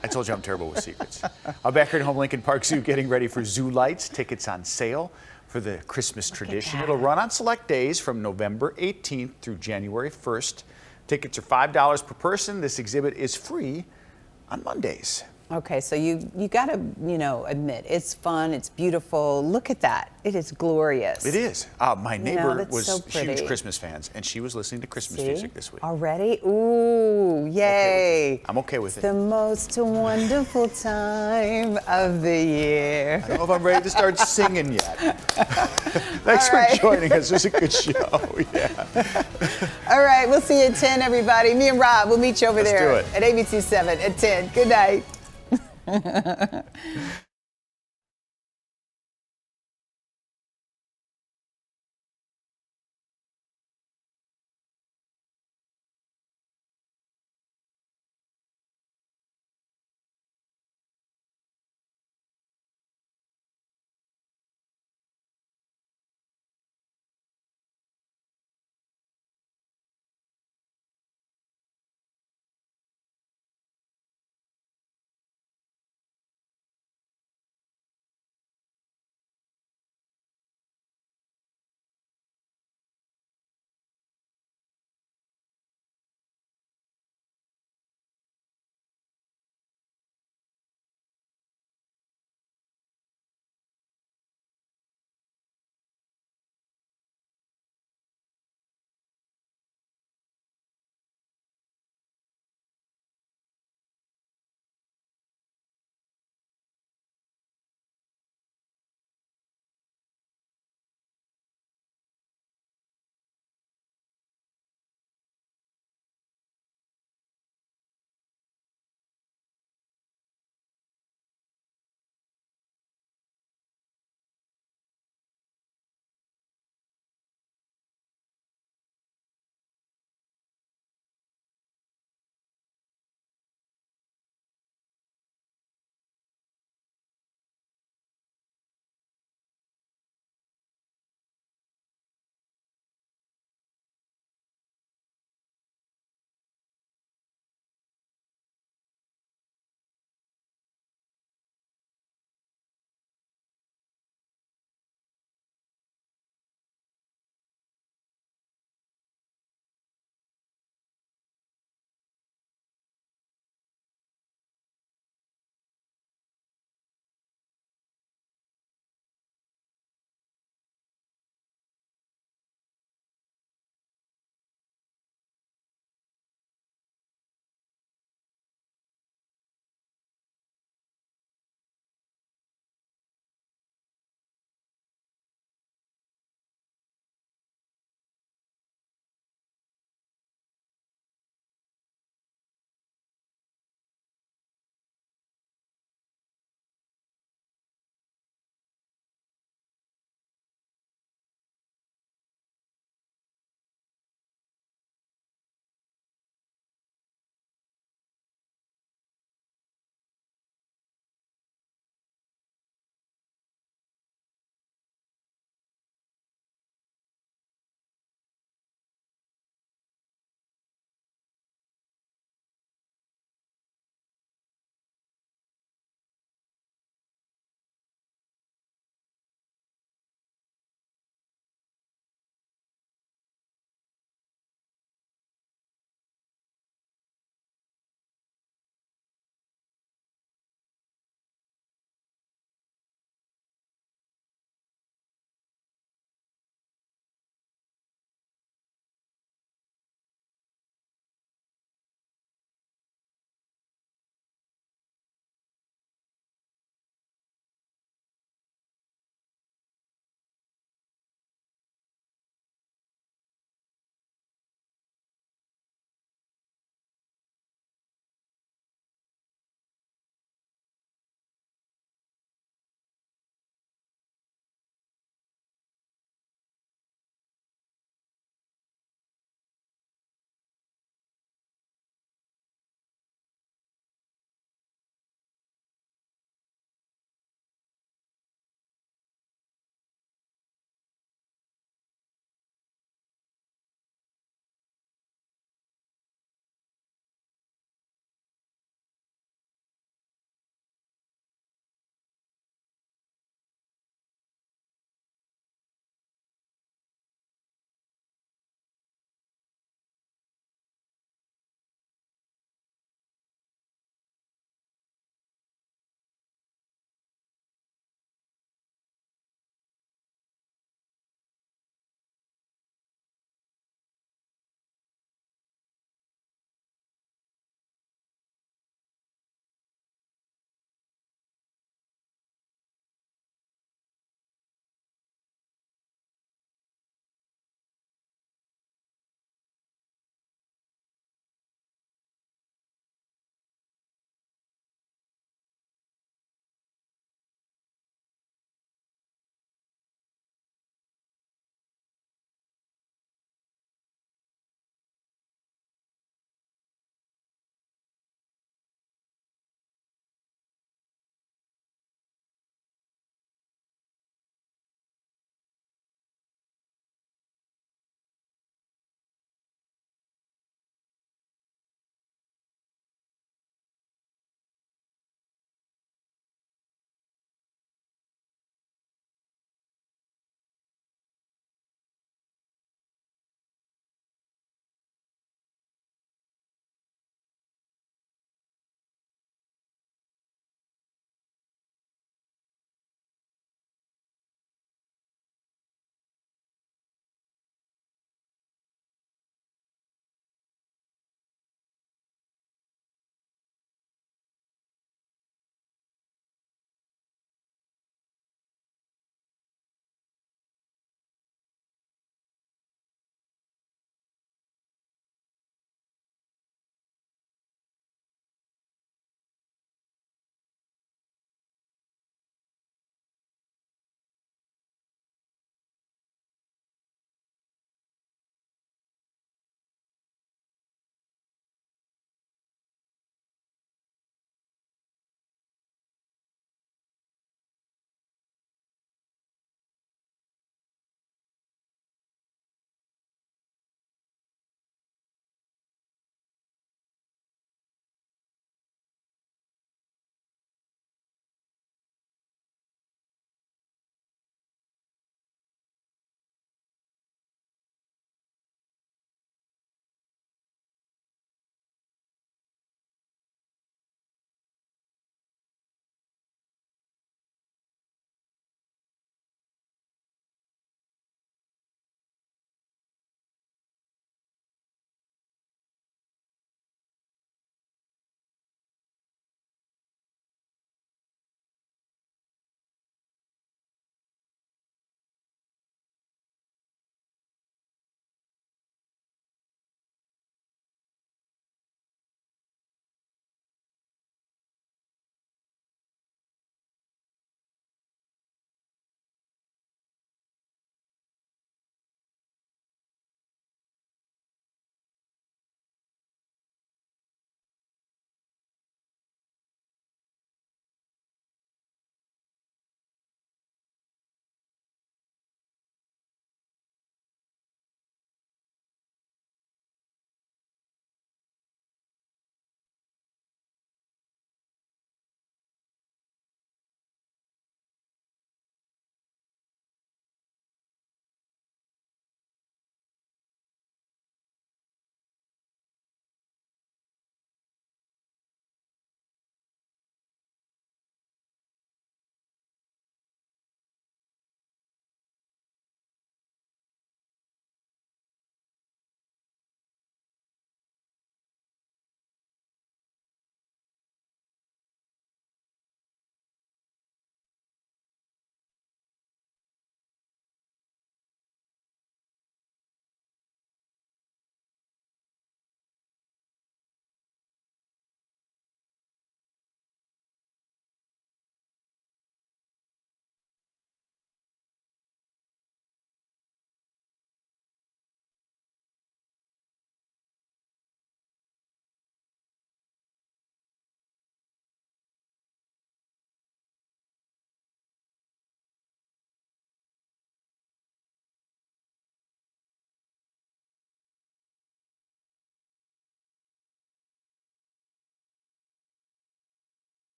S1: I told you I'm terrible with secrets. I'm back here at Home Lincoln Park Zoo getting ready for Zoo Lights. Tickets on sale for the Christmas tradition. It'll run on select days from November 18th through January 1st. Tickets are $5 per person. This exhibit is free on Mondays.
S2: Okay, so you got to, admit, it's fun, it's beautiful. Look at that. It is glorious.
S1: It is. My neighbor was
S2: so
S1: huge Christmas fans, and she was listening to Christmas music this week.
S2: Already? Ooh, yay.
S1: I'm okay with it.
S2: The most wonderful time of the year.
S1: I don't know if I'm ready to start singing yet. Thanks for joining us. It was a good show. Yeah.
S2: All right, we'll see you at 10, everybody. Me and Rob, we'll meet you over there at ABC 7 at 10. Good night.